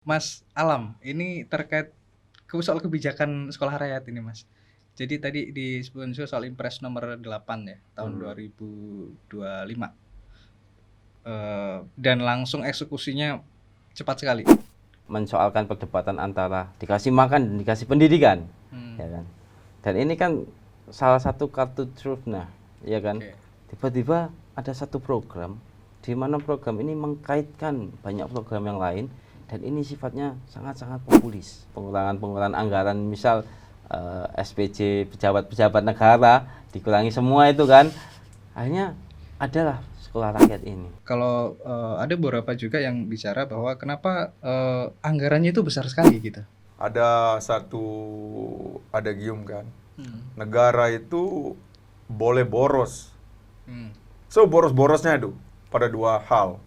Mas Alam, ini terkait soal kebijakan sekolah rakyat ini, Mas. Jadi tadi disebutkan juga soal Impres nomor 8 ya, tahun 2025. Dan langsung eksekusinya cepat sekali. Mensoalkan perdebatan antara dikasih makan dan dikasih pendidikan, ya kan. Dan ini kan salah satu kartu trufnya, ya kan. Oke. Tiba-tiba ada satu program di mana program ini mengkaitkan banyak program yang lain dan ini sifatnya sangat-sangat populis. Pengurangan anggaran, misal SPJ pejabat-pejabat negara dikurangi semua itu kan. Akhirnya adalah sekolah rakyat ini. Kalau ada beberapa juga yang bicara bahwa kenapa anggarannya itu besar sekali gitu. Ada gium kan, negara itu boleh boros. So boros-borosnya itu pada dua hal.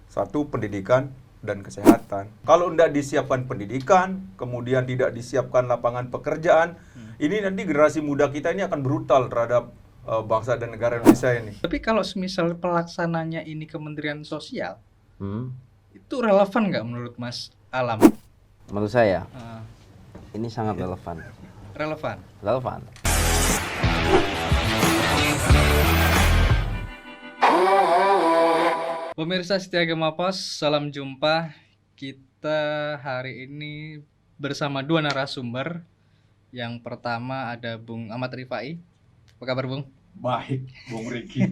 Satu, pendidikan dan kesehatan. Kalau tidak disiapkan pendidikan, kemudian tidak disiapkan lapangan pekerjaan, ini nanti generasi muda kita ini akan brutal terhadap bangsa dan negara Indonesia ini. Tapi kalau semisal pelaksananya ini Kementerian Sosial, itu relevan nggak menurut Mas Alam? Menurut saya, ini sangat relevan. Relevan. Pemirsa setia Gema Pos, salam jumpa. Kita hari ini bersama dua narasumber. Yang pertama ada Bung Ahmad Rifai. Apa kabar, Bung? Baik, Bung Riki.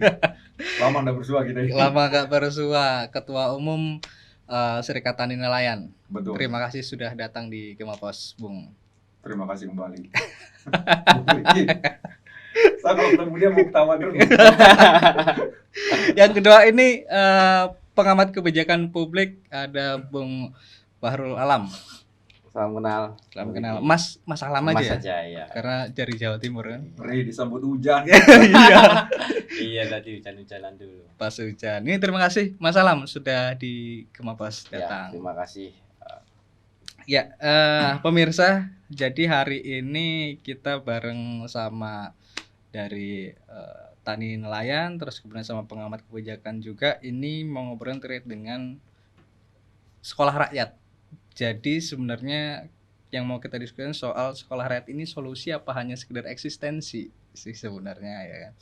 Lama nggak bersua kita ini. Lama nggak bersua, Ketua Umum Serikat Tani Nelayan. Betul. Terima kasih sudah datang di Gema Pos, Bung. Terima kasih kembali. Bung Riki. Saya kalau ketemu dia mau ketawa terus. Yang kedua ini pengamat kebijakan publik, ada Bung Bahrul Alam. Salam kenal. Mas Alam aja. Mas aja ya. Karena dari Jawa Timur kan. Disambut hujan. Iya tadi hujan-hujanan dulu. Pas hujan. Ini terima kasih Mas Alam sudah di Gema Pos datang. Ya, terima kasih. Ya, pemirsa, jadi hari ini kita bareng sama dari Tani Nelayan, terus kemudian sama pengamat kebijakan juga. Ini mau ngobrolin terkait dengan sekolah rakyat. Jadi sebenarnya yang mau kita diskusikan soal sekolah rakyat ini solusi apa hanya sekedar eksistensi sih sebenarnya ya kan?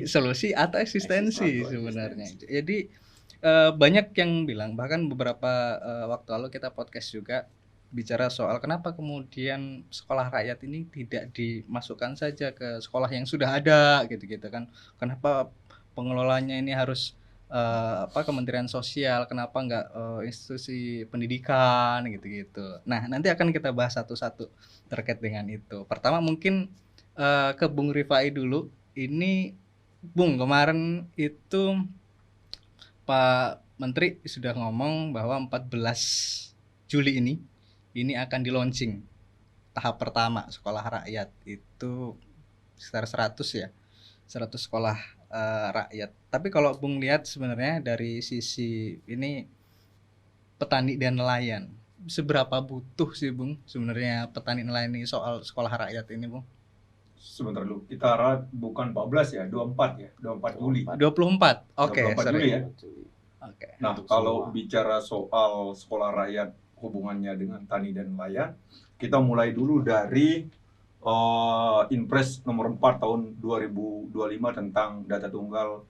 Solusi atau eksistensi sebenarnya. Jadi banyak yang bilang, bahkan beberapa waktu lalu kita podcast juga bicara soal kenapa kemudian sekolah rakyat ini tidak dimasukkan saja ke sekolah yang sudah ada gitu-gitu kan. Kenapa pengelolanya ini harus Kementerian Sosial, kenapa nggak institusi pendidikan gitu-gitu. Nah, nanti akan kita bahas satu-satu terkait dengan itu. Pertama mungkin ke Bung Rifai dulu. Ini Bung, kemarin itu Pak Menteri sudah ngomong bahwa 14 Juli ini akan di-launching tahap pertama sekolah rakyat itu sekitar 100 ya. 100 sekolah rakyat. Tapi kalau Bung lihat sebenarnya dari sisi ini petani dan nelayan, seberapa butuh sih Bung sebenarnya petani nelayan ini soal sekolah rakyat ini, Bung? Sebentar dulu, kita bukan 14 ya, 24 ya, 24 Juli. 24. Oke, 24 Juli ya. Oke. Nah, kalau bicara soal sekolah rakyat hubungannya dengan tani dan nelayan, kita mulai dulu dari Impres nomor 4 tahun 2025 tentang data tunggal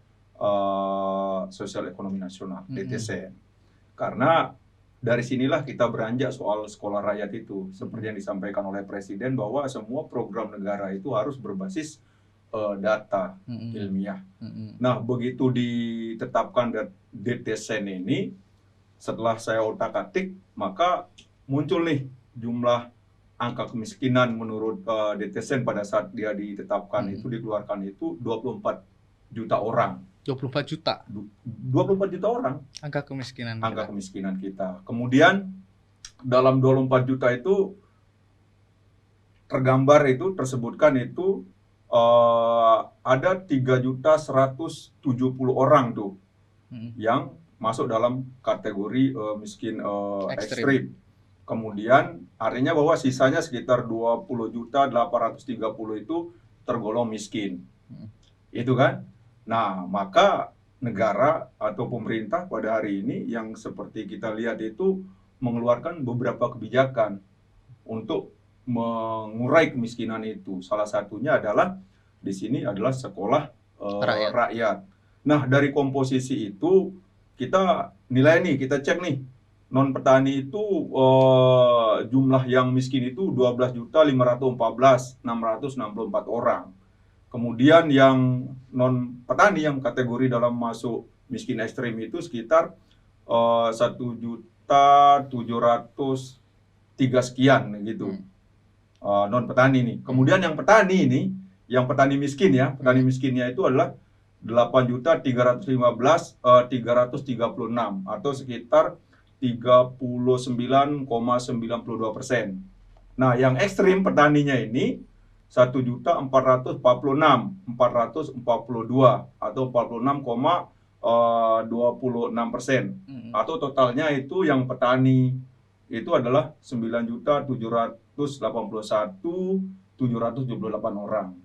sosial ekonomi nasional, DTSN. Karena dari sinilah kita beranjak soal sekolah rakyat itu, seperti yang disampaikan oleh Presiden bahwa semua program negara itu harus berbasis data ilmiah. Nah, begitu ditetapkan DTSN ini, setelah saya otak-atik, maka muncul nih jumlah angka kemiskinan menurut DTSN pada saat dia ditetapkan itu, dikeluarkan itu 24 juta orang. 24 juta? 24 juta orang. Angka kemiskinan kita. Kemudian dalam 24 juta itu tersebutkan itu ada 3.170.000 orang tuh yang masuk dalam kategori miskin ekstrim. Kemudian artinya bahwa sisanya sekitar 20.830 itu tergolong miskin. Itu kan? Nah, maka negara atau pemerintah pada hari ini yang seperti kita lihat itu mengeluarkan beberapa kebijakan untuk mengurai kemiskinan itu. Salah satunya adalah di sini adalah sekolah Rakyat. rakyat. Nah, dari komposisi itu kita nilai nih, kita cek nih. Non petani itu jumlah yang miskin itu 12.514.664 orang. Kemudian yang non petani yang kategori dalam masuk miskin ekstrim itu sekitar 1.703 sekian gitu. Non petani nih. Kemudian yang petani ini, yang petani miskin ya, petani miskinnya itu adalah 8.315.336 atau sekitar 39,92%. Nah, yang ekstrim petaninya ini 1.446.442 atau 46,26%. Atau totalnya itu yang petani itu adalah 9.781.778 orang.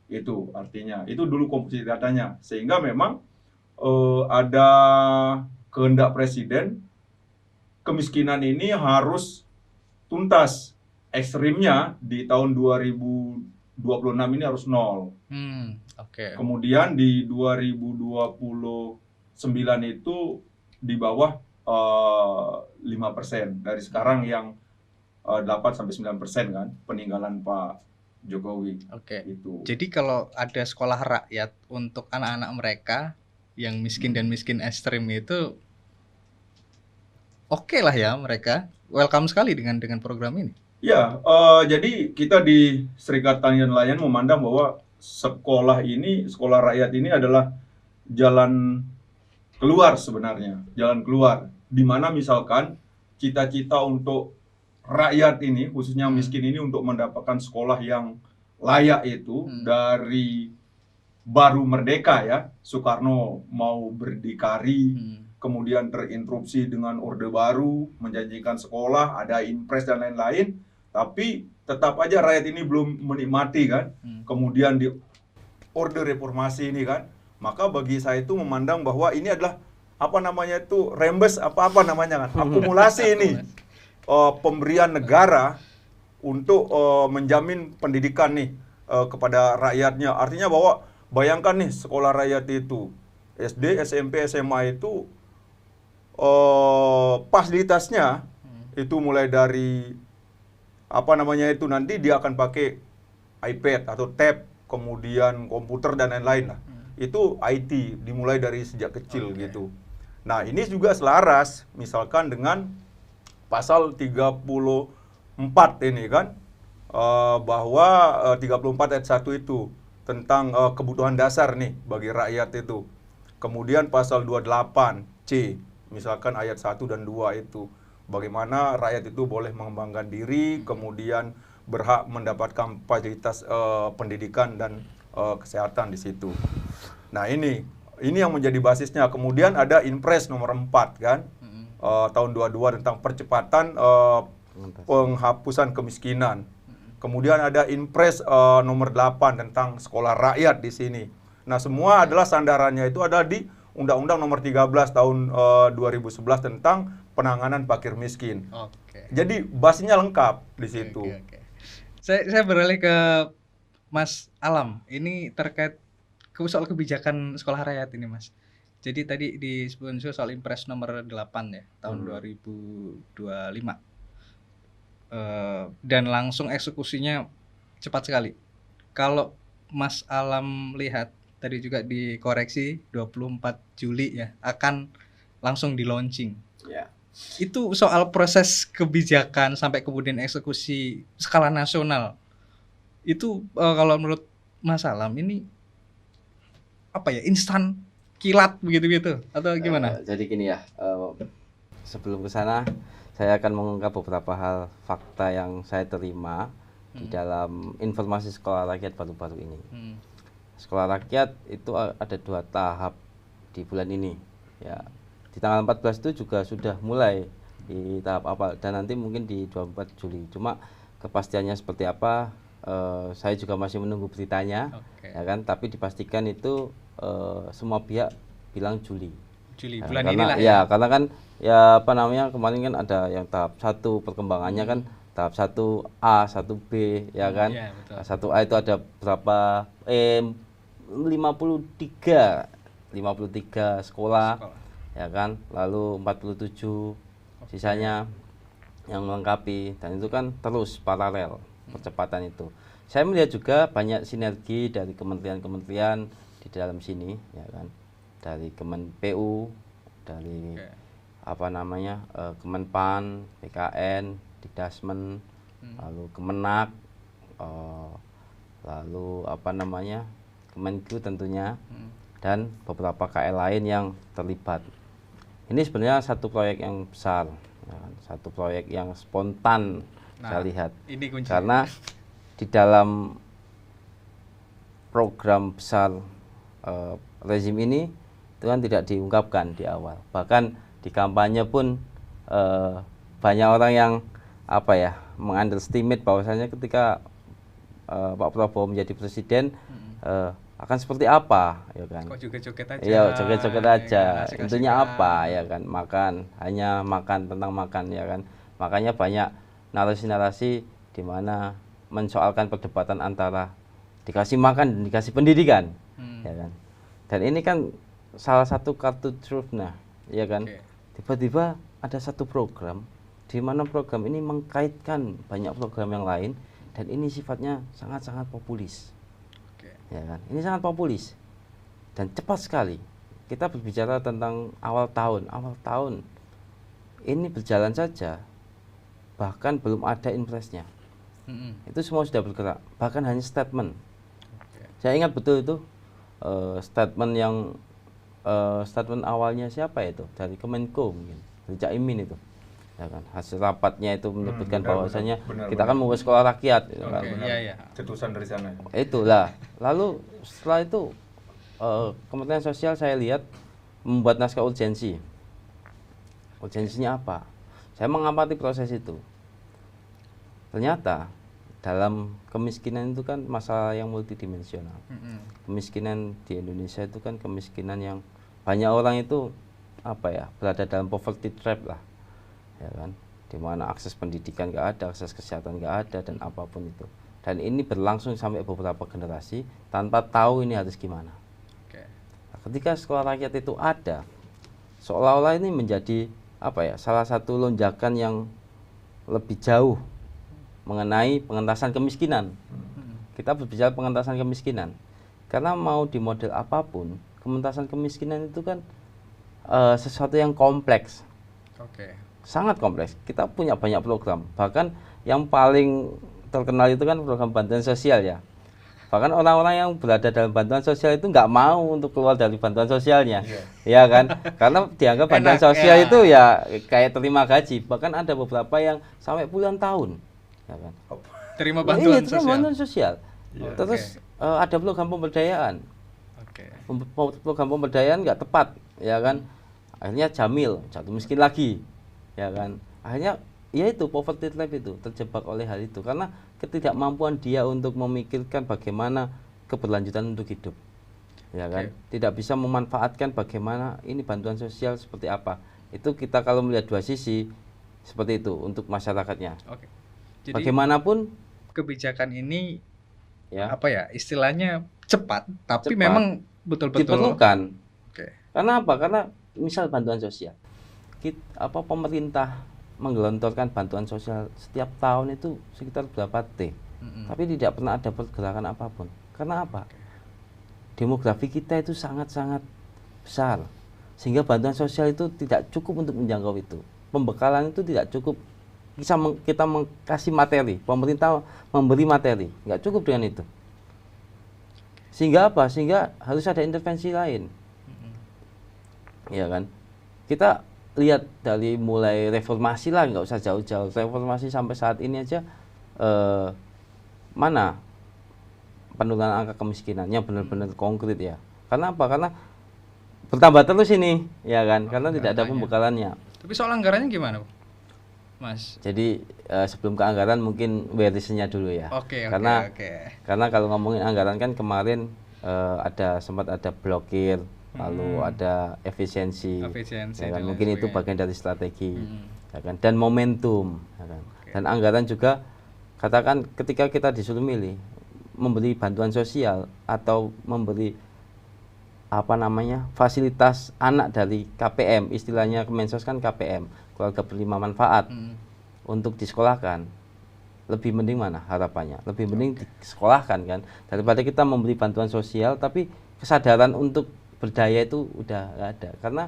Itu artinya, itu dulu komposisi datanya. Sehingga memang ada kehendak presiden kemiskinan ini harus tuntas. Ekstrimnya di tahun 2026 ini harus nol. Kemudian di 2029 itu di bawah 5%. Dari sekarang yang 8-9% kan peninggalan Pak Jokowi. Gitu. Jadi kalau ada sekolah rakyat untuk anak-anak mereka yang miskin dan miskin ekstrim itu oke lah ya, mereka welcome sekali dengan program ini. Ya, jadi kita di Serikat Tani dan Nelayan memandang bahwa sekolah rakyat ini adalah jalan keluar sebenarnya, jalan keluar. Di mana misalkan cita-cita untuk rakyat ini, khususnya miskin ini untuk mendapatkan sekolah yang layak itu dari baru merdeka ya, Soekarno mau berdikari, kemudian terinterupsi dengan Orde Baru, menjanjikan sekolah, ada impres dan lain-lain. Tapi tetap aja rakyat ini belum menikmati kan. Kemudian di Orde Reformasi ini kan, maka bagi saya itu memandang bahwa ini adalah rembes apa namanya kan, akumulasi ini pemberian negara untuk menjamin pendidikan nih kepada rakyatnya. Artinya bahwa bayangkan nih sekolah rakyat itu SD, SMP, SMA itu fasilitasnya itu mulai dari nanti dia akan pakai iPad atau tab, kemudian komputer dan lain-lain lah. Itu IT dimulai dari sejak kecil gitu. Nah, ini juga selaras misalkan dengan pasal 34 ini kan, bahwa 34 ayat 1 itu tentang kebutuhan dasar nih bagi rakyat itu. Kemudian pasal 28C misalkan ayat 1 dan 2 itu bagaimana rakyat itu boleh mengembangkan diri, kemudian berhak mendapatkan fasilitas pendidikan dan kesehatan di situ. Nah, ini yang menjadi basisnya. Kemudian ada Inpres nomor 4 kan, tahun 22 tentang percepatan penghapusan kemiskinan. Kemudian ada Inpres nomor 8 tentang sekolah rakyat di sini. Nah, semua adalah sandarannya itu ada di Undang-Undang nomor 13 tahun 2011 tentang penanganan fakir miskin. Jadi basisnya lengkap di situ. Saya beralih ke Mas Alam. Ini terkait soal kebijakan sekolah rakyat ini, Mas. Jadi tadi disebutkan soal Impres nomor 8 ya, tahun 2025. Dan langsung eksekusinya cepat sekali. Kalau Mas Alam lihat tadi juga dikoreksi 24 Juli ya, akan langsung di launching. Itu soal proses kebijakan sampai kemudian eksekusi skala nasional. Itu kalau menurut Mas Alam ini instan kilat begitu atau gimana? Jadi gini ya, sebelum ke sana saya akan mengungkap beberapa hal fakta yang saya terima di dalam informasi sekolah rakyat baru-baru ini. Sekolah rakyat itu ada 2 tahap di bulan ini ya. Di tanggal 14 itu juga sudah mulai di tahap awal dan nanti mungkin di 24 Juli. Cuma kepastiannya seperti apa saya juga masih menunggu beritanya. Ya kan, tapi dipastikan itu semua pihak bilang Juli. Juli Ya, bulan karena inilah ya karena kan ya apa namanya kemarin kan ada yang tahap 1 perkembangannya kan tahap 1A, 1B ya kan. Iya, betul. 1A itu ada berapa 53 sekolah ya kan. Lalu 47 sisanya yang melengkapi dan itu kan terus paralel percepatan itu. Saya melihat juga banyak sinergi dari kementerian-kementerian di dalam sini ya kan. Dari Kemen PU, dari apa namanya Kemenpan, BKN, Dikdasmen, lalu Kemenak, lalu apa namanya Kemenku tentunya, dan beberapa KL lain yang terlibat. Ini sebenarnya satu proyek yang besar, ya kan? Satu proyek yang spontan saya lihat. Ini kunci. Karena di dalam program besar rezim ini itu kan tidak diungkapkan di awal. Bahkan di kampanye pun banyak orang yang apa ya mengunderestimate bahwasanya ketika Pak Prabowo menjadi presiden akan seperti apa ya kan. Kok joget-joget aja. Iya, joget-joget aja. Asik-asikan. Intinya apa ya kan? Makan, hanya makan tentang makan ya kan. Makanya banyak narasi-narasi di mana mensoalkan perdebatan antara dikasih makan dan dikasih pendidikan ya kan. Dan ini kan salah satu kartu trufnya ya kan. Tiba-tiba ada satu program di mana program ini mengkaitkan banyak program yang lain dan ini sifatnya sangat-sangat populis. Ya kan? Ini sangat populis dan cepat sekali. Kita berbicara tentang awal tahun ini berjalan saja, bahkan belum ada impresnya. Itu semua sudah bergerak, bahkan hanya statement. Saya ingat betul itu statement awalnya siapa itu dari Kemenko mungkin, dari Cak Imin itu. Ya kan, hasil rapatnya itu menyebutkan bahwasanya kita kan mau sekolah rakyat gitu kan. Iya. Cetusan dari sana. Itulah. Lalu setelah itu Kementerian Sosial saya lihat membuat naskah urgensi. Urgensinya apa? Saya mengamati proses itu. Ternyata dalam kemiskinan itu kan masalah yang multidimensional. Kemiskinan di Indonesia itu kan kemiskinan yang banyak orang itu apa ya berada dalam poverty trap lah. Ya kan, dimana akses pendidikan nggak ada, akses kesehatan nggak ada dan apapun itu. Dan ini berlangsung sampai beberapa generasi tanpa tahu ini harus gimana. Nah, ketika sekolah rakyat itu ada, seolah-olah ini menjadi apa ya salah satu lonjakan yang lebih jauh mengenai pengentasan kemiskinan. Kita berbicara pengentasan kemiskinan karena mau di model apapun pengentasan kemiskinan itu kan sesuatu yang kompleks. Sangat kompleks. Kita punya banyak program. Bahkan yang paling terkenal itu kan program bantuan sosial ya. Bahkan orang-orang yang berada dalam bantuan sosial itu nggak mau untuk keluar dari bantuan sosialnya, ya kan? Karena dianggap bantuan sosial itu ya kayak terima gaji. Bahkan ada beberapa yang sampai puluhan tahun, ya kan? Terima bantuan sosial. Bantuan sosial. Terus ada program pemberdayaan. Program pemberdayaan nggak tepat, ya kan? Akhirnya jamil, jatuh miskin lagi. Ya kan, akhirnya ya itu poverty trap itu terjebak oleh hal itu karena ketidakmampuan dia untuk memikirkan bagaimana keberlanjutan untuk hidup, ya kan, tidak bisa memanfaatkan bagaimana ini bantuan sosial seperti apa. Itu kita kalau melihat dua sisi seperti itu untuk masyarakatnya. Jadi, bagaimanapun kebijakan ini ya apa ya istilahnya cepat tapi memang betul-betul diperlukan. Karena apa? Karena misal bantuan sosial. Pemerintah menggelontorkan bantuan sosial setiap tahun itu sekitar berapa T, tapi tidak pernah ada pergerakan apapun. Karena apa? Demografi kita itu sangat-sangat besar, sehingga bantuan sosial itu tidak cukup untuk menjangkau itu. Pembekalan itu tidak cukup. Kita kasih materi, pemerintah memberi materi, nggak cukup dengan itu. Sehingga apa? Sehingga harus ada intervensi lain, ya kan? Kita lihat dari mulai reformasi lah, nggak usah jauh-jauh, reformasi sampai saat ini aja mana penurunan angka kemiskinan yang benar-benar konkret ya. Karena apa? Karena bertambah terus ini, ya kan? Karena tidak ada pembekalannya. Tapi soal anggarannya gimana, Mas? Jadi sebelum ke anggaran mungkin WRC-nya dulu ya. Karena kalau ngomongin anggaran kan kemarin sempat ada blokir lalu ada efisiensi, Efisiensi ya kan? dan lain Mungkin itu sebagainya. bagian dari strategi, ya kan? Dan momentum, ya kan? Dan anggaran juga, katakan ketika kita disuruh milih memberi bantuan sosial atau memberi fasilitas anak dari KPM, istilahnya Kemensos kan KPM, keluarga penerima manfaat, untuk disekolahkan, lebih mending mana harapannya? Lebih mending disekolahkan kan, daripada kita memberi bantuan sosial tapi kesadaran untuk berdaya itu udah nggak ada, karena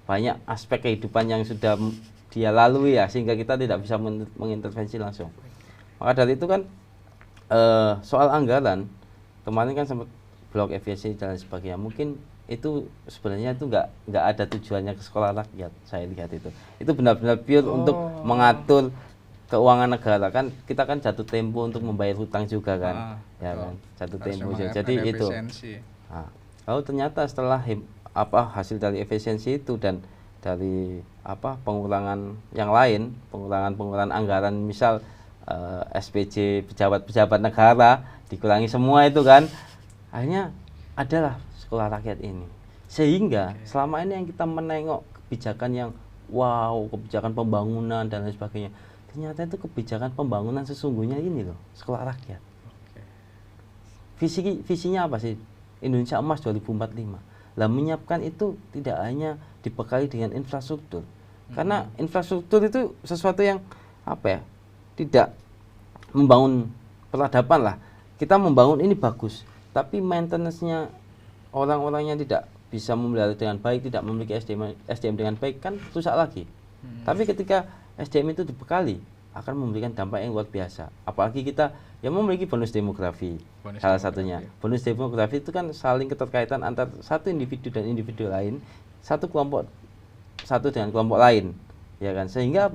banyak aspek kehidupan yang sudah dia lalui ya, sehingga kita tidak bisa mengintervensi langsung. Maka dari itu kan soal anggaran kemarin kan sempat blok efisiensi dan sebagainya, mungkin itu sebenarnya itu nggak ada tujuannya ke sekolah rakyat. Saya lihat itu benar-benar pure untuk mengatur keuangan negara, kan kita kan jatuh tempo untuk membayar hutang juga kan, ya kan, jatuh tempo. Jadi itu. Nah, lalu ternyata setelah hasil dari efisiensi itu dan dari pengurangan yang lain, pengurangan anggaran, misal SPJ pejabat-pejabat negara dikurangi semua itu kan, akhirnya adalah sekolah rakyat ini. Sehingga selama ini yang kita menengok kebijakan yang kebijakan pembangunan dan lain sebagainya, ternyata itu kebijakan pembangunan sesungguhnya ini loh, sekolah rakyat. Visinya apa sih? Indonesia Emas 2045. Lah menyiapkan itu tidak hanya dibekali dengan infrastruktur. Karena infrastruktur itu sesuatu yang tidak membangun peradaban lah. Kita membangun ini bagus, tapi maintenance-nya orang-orangnya tidak bisa memelihara dengan baik, tidak memiliki SDM dengan baik, kan rusak lagi. Tapi ketika SDM itu dibekali, akan memberikan dampak yang luar biasa. Apalagi kita yang memiliki bonus demografi, salah satunya. Bonus demografi itu kan saling keterkaitan antar satu individu dan individu lain, satu dengan kelompok lain, ya kan. Sehingga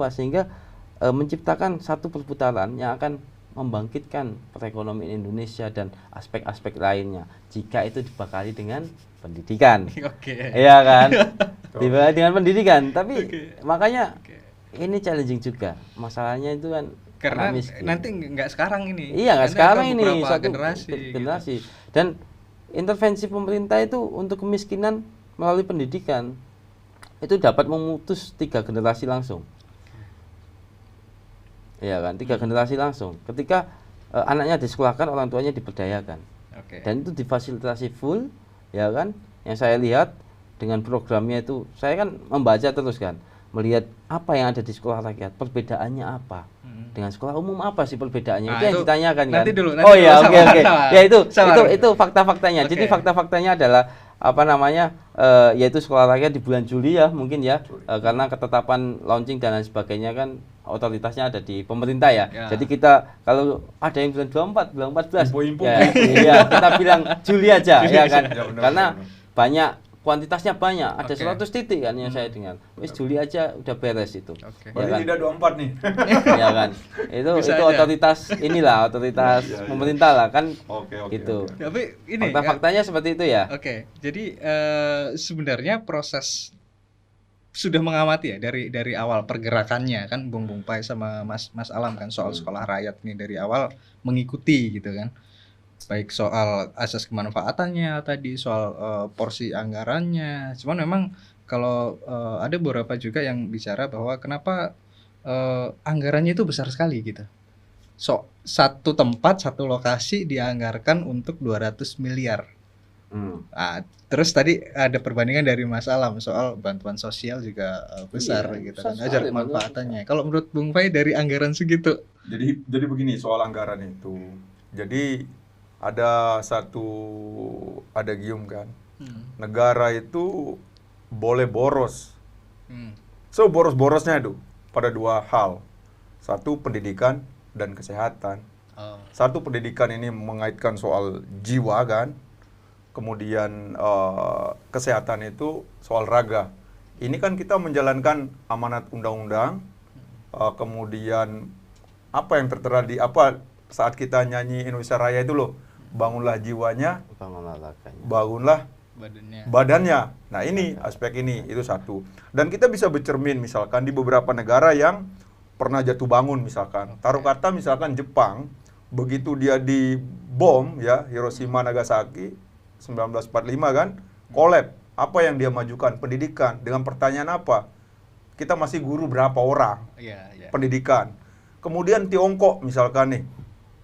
menciptakan satu perputaran yang akan membangkitkan perekonomian Indonesia dan aspek-aspek lainnya jika itu dibekali dengan pendidikan. Iya kan? Dibekali dengan pendidikan, tapi makanya ini challenging juga. Masalahnya itu kan karena nanti nggak sekarang ini. Iya, nggak sekarang ini, satu generasi. Gitu. Dan intervensi pemerintah itu untuk kemiskinan melalui pendidikan itu dapat memutus 3 generasi langsung. Iya kan, 3 generasi langsung. Ketika anaknya disekolahkan, orang tuanya diberdayakan. Dan itu difasilitasi full, ya kan? Yang saya lihat dengan programnya itu, saya kan membaca terus kan, melihat apa yang ada di sekolah rakyat, perbedaannya apa, dengan sekolah umum apa sih perbedaannya, itu yang ditanyakan kan. Oke. Ya itu fakta-faktanya. Jadi fakta-faktanya adalah yaitu sekolah rakyat di bulan Juli ya mungkin ya, karena ketetapan launching dan lain sebagainya kan otoritasnya ada di pemerintah ya. Jadi kita kalau ada yang bilang 24, bilang 14, ya kita bilang Juli aja ya kan. Karena banyak, kuantitasnya banyak, ada 100 titik kan yang saya dengar. Wis Juli aja udah beres itu. Berarti ya kan? Tidak 24 nih. Ya kan. Itu otoritas inilah, otoritas pemerintah lah kan. Gitu. Tapi ini fakta-faktanya seperti itu ya. Jadi sebenarnya proses sudah mengamati ya dari awal pergerakannya kan, Bung Pai sama Mas Alam kan, soal sekolah rakyat nih dari awal mengikuti gitu kan. Baik soal asas kemanfaatannya tadi, soal porsi anggarannya. Cuman memang kalau ada beberapa juga yang bicara bahwa kenapa anggarannya itu besar sekali gitu. Satu tempat, satu lokasi dianggarkan untuk 200 miliar. Terus tadi ada perbandingan dari Mas Alam soal bantuan sosial juga besar gitu kan, ajar manfaatannya. Kalau menurut Bung Pai dari anggaran segitu. Jadi begini soal anggaran itu. Jadi ada adagium kan. Negara itu boleh boros. So boros-borosnya itu pada 2 hal. Satu, pendidikan dan kesehatan. Satu, pendidikan ini mengaitkan soal jiwa kan. Kemudian kesehatan itu soal raga. Ini kan kita menjalankan amanat undang-undang. Kemudian apa yang tertera di saat kita nyanyi Indonesia Raya itu loh, bangunlah jiwanya, bangunlah badannya. Nah ini aspek ini, itu satu. Dan kita bisa bercermin misalkan di beberapa negara yang pernah jatuh bangun misalkan. Taruh kata misalkan Jepang, begitu dia dibom ya, Hiroshima Nagasaki 1945 kan, kolab. Apa yang dia majukan? Pendidikan. Dengan pertanyaan apa? Kita masih guru berapa orang? Iya, iya. Pendidikan. Kemudian Tiongkok misalkan nih,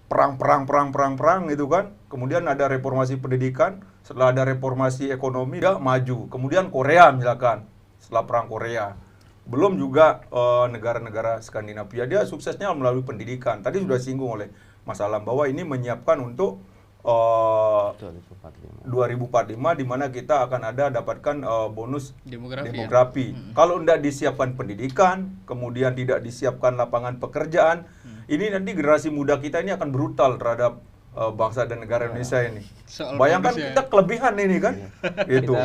perang gitu kan. Kemudian ada reformasi pendidikan, setelah ada reformasi ekonomi dia maju. Kemudian Korea misalkan, setelah perang Korea. Belum juga negara-negara Skandinavia, dia suksesnya melalui pendidikan. Tadi sudah singgung oleh Mas Alam bahwa ini menyiapkan untuk 2045 di mana kita akan dapatkan bonus demografi. Kalau tidak disiapkan pendidikan, kemudian tidak disiapkan lapangan pekerjaan, ini nanti generasi muda kita ini akan brutal terhadap bangsa dan negara Indonesia ini. Bayangkan kita kelebihan ini kan, gitu.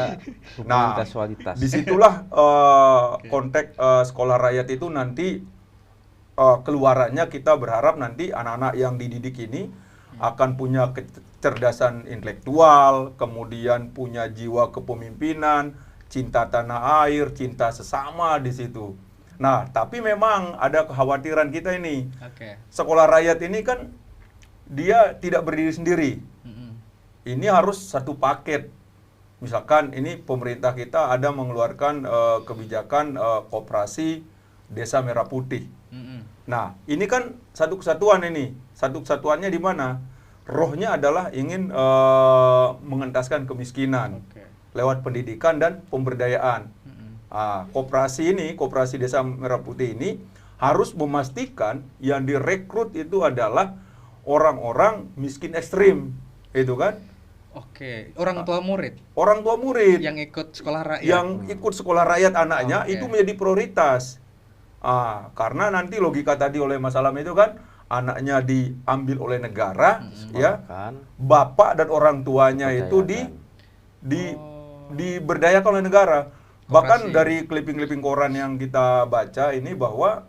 Nah, disitulah konteks sekolah rakyat itu nanti keluarannya kita berharap nanti anak-anak yang dididik ini akan punya kecerdasan intelektual, kemudian punya jiwa kepemimpinan, cinta tanah air, cinta sesama di situ. Nah, tapi memang ada kekhawatiran kita ini. Sekolah rakyat ini kan dia tidak berdiri sendiri. Ini harus satu paket. Misalkan ini pemerintah kita ada mengeluarkan kebijakan koperasi Desa Merah Putih. Nah, ini kan satu kesatuan ini. Satu kesatuannya di mana? Rohnya adalah ingin mengentaskan kemiskinan lewat pendidikan dan pemberdayaan. Koperasi Desa Merah Putih ini harus memastikan yang direkrut itu adalah orang-orang miskin ekstrim, itu kan? Orang tua murid. Orang tua murid yang ikut sekolah rakyat. Yang ikut sekolah rakyat anaknya itu menjadi prioritas. Karena nanti logika tadi oleh Mas Alam itu kan anaknya diambil oleh negara, ya, bapak dan orang tuanya itu diberdayakan oleh negara. Bahkan dari clipping-clipping koran yang kita baca ini bahwa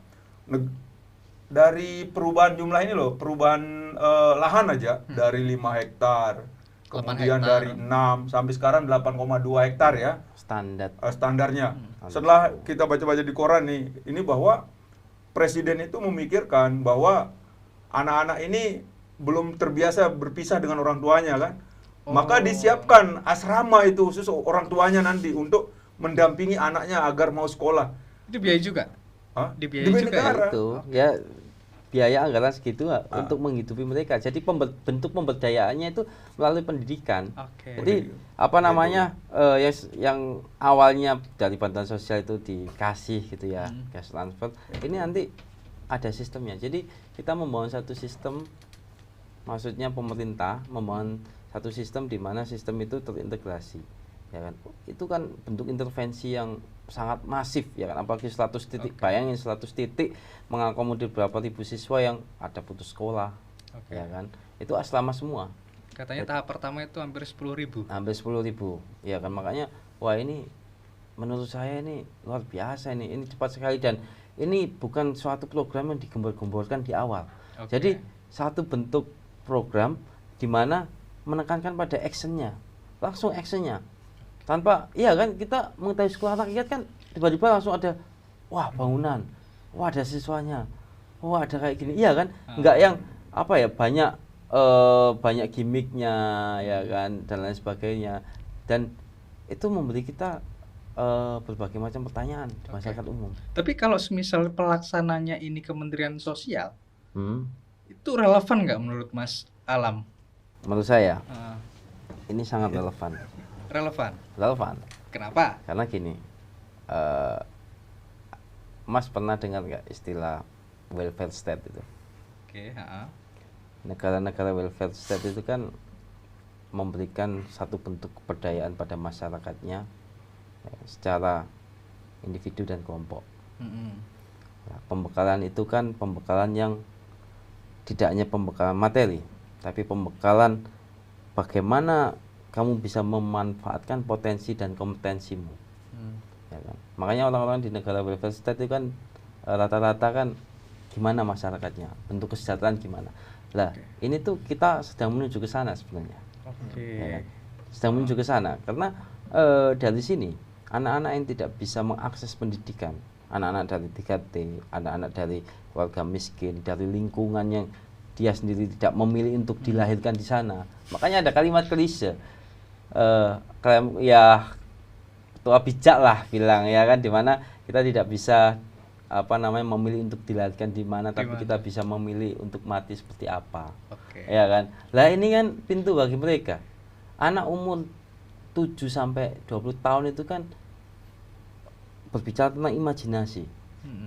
dari perubahan jumlah ini loh, perubahan lahan aja dari 5 hektar, kemudian dari 6 sampai sekarang 8,2 hektar ya. Standarnya. Setelah kita baca-baca di koran nih, ini bahwa presiden itu memikirkan bahwa anak-anak ini belum terbiasa berpisah dengan orang tuanya kan. Maka disiapkan asrama itu khusus orang tuanya nanti untuk mendampingi anaknya agar mau sekolah. Itu biaya juga? Dibiayai juga negara. Itu ya biaya anggaran segitu untuk menghidupi mereka. Jadi bentuk pemberdayaannya itu melalui pendidikan. Jadi apa namanya yang awalnya dari bantuan sosial itu dikasih gitu ya, cash transfer. Ini nanti ada sistemnya. Jadi kita membangun satu sistem, maksudnya pemerintah membangun satu sistem di mana sistem itu terintegrasi, ya kan? Itu kan bentuk intervensi yang sangat masif, ya kan? Apalagi 100 titik, bayangin 100 titik mengakomodir berapa ribu siswa yang ada putus sekolah, ya kan? Itu asrama semua. Katanya tahap pertama itu hampir 10.000. Hampir 10.000, ya kan? Makanya, wah ini menurut saya ini luar biasa ini cepat sekali dan ini bukan suatu program yang digembor-gemborkan di awal. Jadi satu bentuk program di mana menekankan pada actionnya, langsung actionnya, tanpa, iya kan, kita mengetahui sekolah rakyat kan tiba-tiba langsung ada, wah bangunan, wah ada siswanya, wah ada kayak gini, iya kan, nggak yang apa ya banyak gimmicknya, ya kan, dan lain sebagainya, dan itu memberi kita berbagai macam pertanyaan di masyarakat umum. Tapi kalau semisal pelaksananya ini Kementerian Sosial, itu relevan nggak menurut Mas Alam? Menurut saya ini sangat relevan. Relevan. Kenapa? Karena gini, Mas pernah dengar nggak istilah welfare state itu? Negara-negara welfare state itu kan memberikan satu bentuk keberdayaan pada masyarakatnya ya, secara individu dan kelompok. Pembekalan itu kan pembekalan yang tidak hanya pembekalan materi, tapi pembekalan bagaimana kamu bisa memanfaatkan potensi dan kompetensimu. Ya kan? Makanya orang-orang di negara welfare state itu kan rata-rata kan gimana masyarakatnya, bentuk kesejahteraan gimana. Lah, ini tuh kita sedang menuju ke sana sebenarnya. Ya kan? Sedang menuju ke sana karena dari sini anak-anak yang tidak bisa mengakses pendidikan, anak-anak dari 3T, anak-anak dari keluarga miskin, dari lingkungan yang dia sendiri tidak memilih untuk dilahirkan di sana. Makanya ada kalimat klise, ya tua bijak lah bilang ya kan, dimana kita tidak bisa memilih untuk dilahirkan di mana, tapi Dimana? kita bisa memilih untuk mati seperti apa. Oke. Ya kan. Lah ini kan pintu bagi mereka. Anak umur 7 sampai 20 tahun itu kan berbicara tentang imajinasi.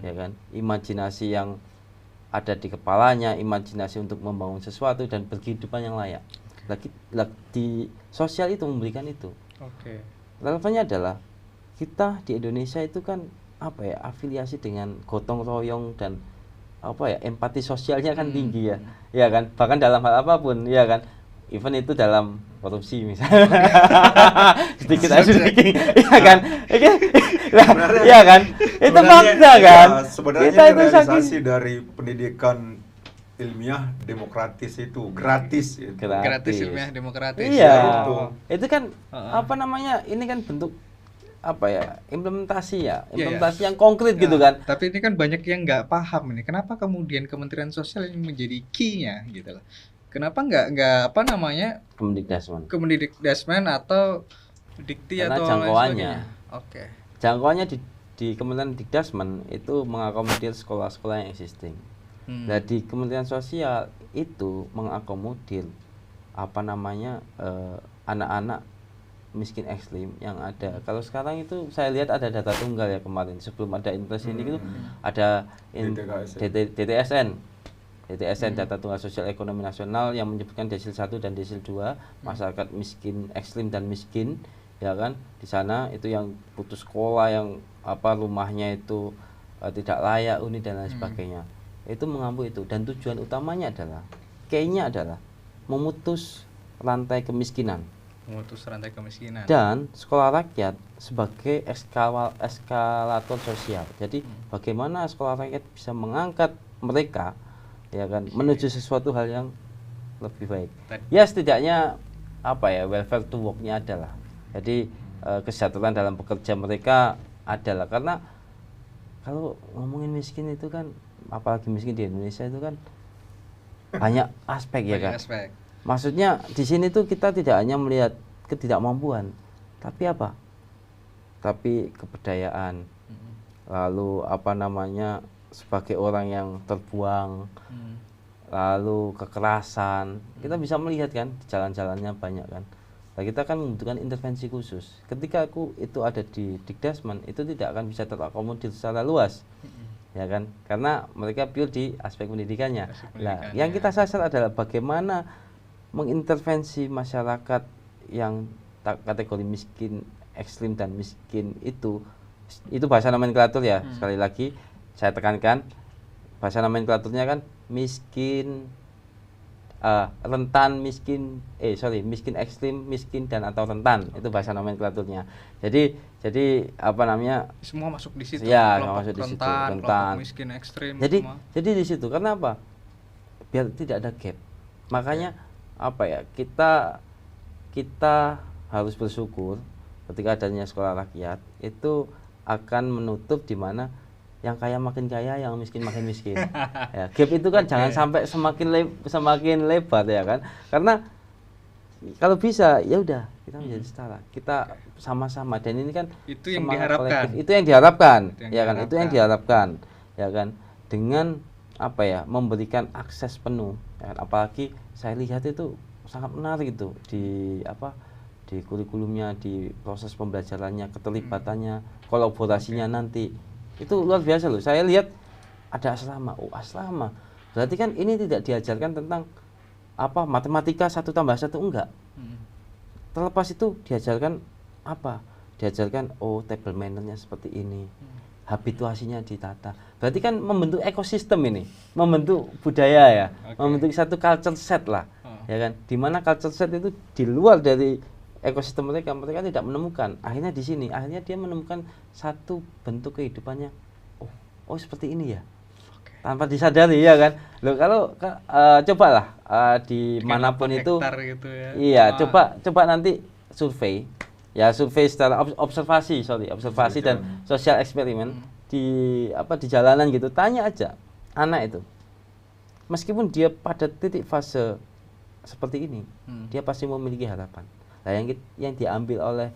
Ya kan? Imajinasi yang ada di kepalanya, imajinasi untuk membangun sesuatu dan berkehidupan yang layak. Di sosial itu memberikan itu. Oke. Relevannya adalah kita di Indonesia itu kan afiliasi dengan gotong royong dan empati sosialnya kan tinggi ya kan, bahkan dalam hal apapun ya kan, even itu dalam korupsi misalnya. sedikit ya kan, ya kan, itu fakta kan. Sebenarnya Kita itu realisasi dari pendidikan ilmiah demokratis itu gratis itu. Gratis, ilmiah, demokratis. Iya, Oh. itu kan ini kan bentuk implementasi yang konkret gitu kan. Tapi ini kan banyak yang nggak paham ini. Kenapa kemudian Kementerian Sosial ini menjadi key-nya gitu loh. Kenapa nggak Kemendikbudrismen atau Dikti karena atau jangkauannya. Oke. Jangkauannya di Kementerian Dikdasmen itu mengakomodir sekolah-sekolah yang existing. Nah, di Kementerian Sosial itu mengakomodir anak-anak miskin ekstrim yang ada. Kalau sekarang itu saya lihat ada data tunggal ya kemarin sebelum ada Inpres ini itu ada DTSN data tunggal sosial ekonomi nasional yang menyebutkan desil 1 dan desil 2 masyarakat miskin ekstrim dan miskin ya kan. Di sana itu yang putus sekolah, yang rumahnya itu tidak layak huni dan lain sebagainya. Itu mengampu itu, dan tujuan utamanya adalah kayaknya adalah memutus rantai kemiskinan dan sekolah rakyat sebagai eskalator sosial. Jadi bagaimana sekolah rakyat bisa mengangkat mereka ya kan menuju sesuatu hal yang lebih baik. Ya setidaknya welfare to work-nya adalah. Jadi kesejahteraan dalam bekerja mereka adalah, karena kalau ngomongin miskin itu kan, apalagi miskin di Indonesia itu kan banyak aspek ya kan. Maksudnya di sini tuh kita tidak hanya melihat ketidakmampuan, tapi kebudayaan. Lalu sebagai orang yang terbuang, lalu kekerasan. Kita bisa melihat kan di jalan-jalannya banyak kan. Nah, kita kan membutuhkan intervensi khusus. Ketika itu ada di Dikdasmen, itu tidak akan bisa terakomodir secara luas. Ya kan? Karena mereka pure di aspek pendidikannya. Nah, yang kita sasar adalah bagaimana mengintervensi masyarakat yang kategori miskin ekstrim dan miskin itu bahasa nomenklatur ya. Sekali lagi saya tekankan, bahasa nomenklaturnya kan miskin rentan, miskin ekstrim, miskin dan atau rentan. Itu bahasa nomenklaturnya. Jadi semua masuk di situ. Ya, kelompok masuk di situ. rentan, kelompok miskin ekstrim. Jadi di situ karena apa? Biar tidak ada gap. Makanya kita harus bersyukur ketika adanya sekolah rakyat itu akan menutup di mana yang kaya makin kaya, yang miskin makin miskin. Ya, gap itu kan jangan sampai semakin lebar ya kan. Karena kalau bisa ya udah kita menjadi setara, kita sama-sama, dan ini kan itu yang diharapkan. Itu yang diharapkan, itu yang diharapkan ya kan, dengan memberikan akses penuh ya kan? Apalagi saya lihat itu sangat menarik itu di kurikulumnya, di proses pembelajarannya, keterlibatannya, kolaborasinya nanti itu luar biasa loh. Saya lihat ada asrama. Asrama berarti kan ini tidak diajarkan tentang matematika 1 tambah 1, enggak. Terlepas itu diajarkan table manner-nya seperti ini, habituasinya ditata. Berarti kan membentuk ekosistem ini, membentuk budaya ya, membentuk satu culture set lah, ya kan. Dimana culture set itu di luar dari ekosistem mereka tidak menemukan. Akhirnya di sini, dia menemukan satu bentuk kehidupannya. Oh seperti ini ya, tanpa disadari ya kan. Loh kalau cobalah di manapun itu, gitu ya. Iya, coba nanti survei secara observasi dan sosial eksperimen di jalanan gitu, tanya aja anak itu, meskipun dia pada titik fase seperti ini, dia pasti memiliki harapan. Nah, yang diambil oleh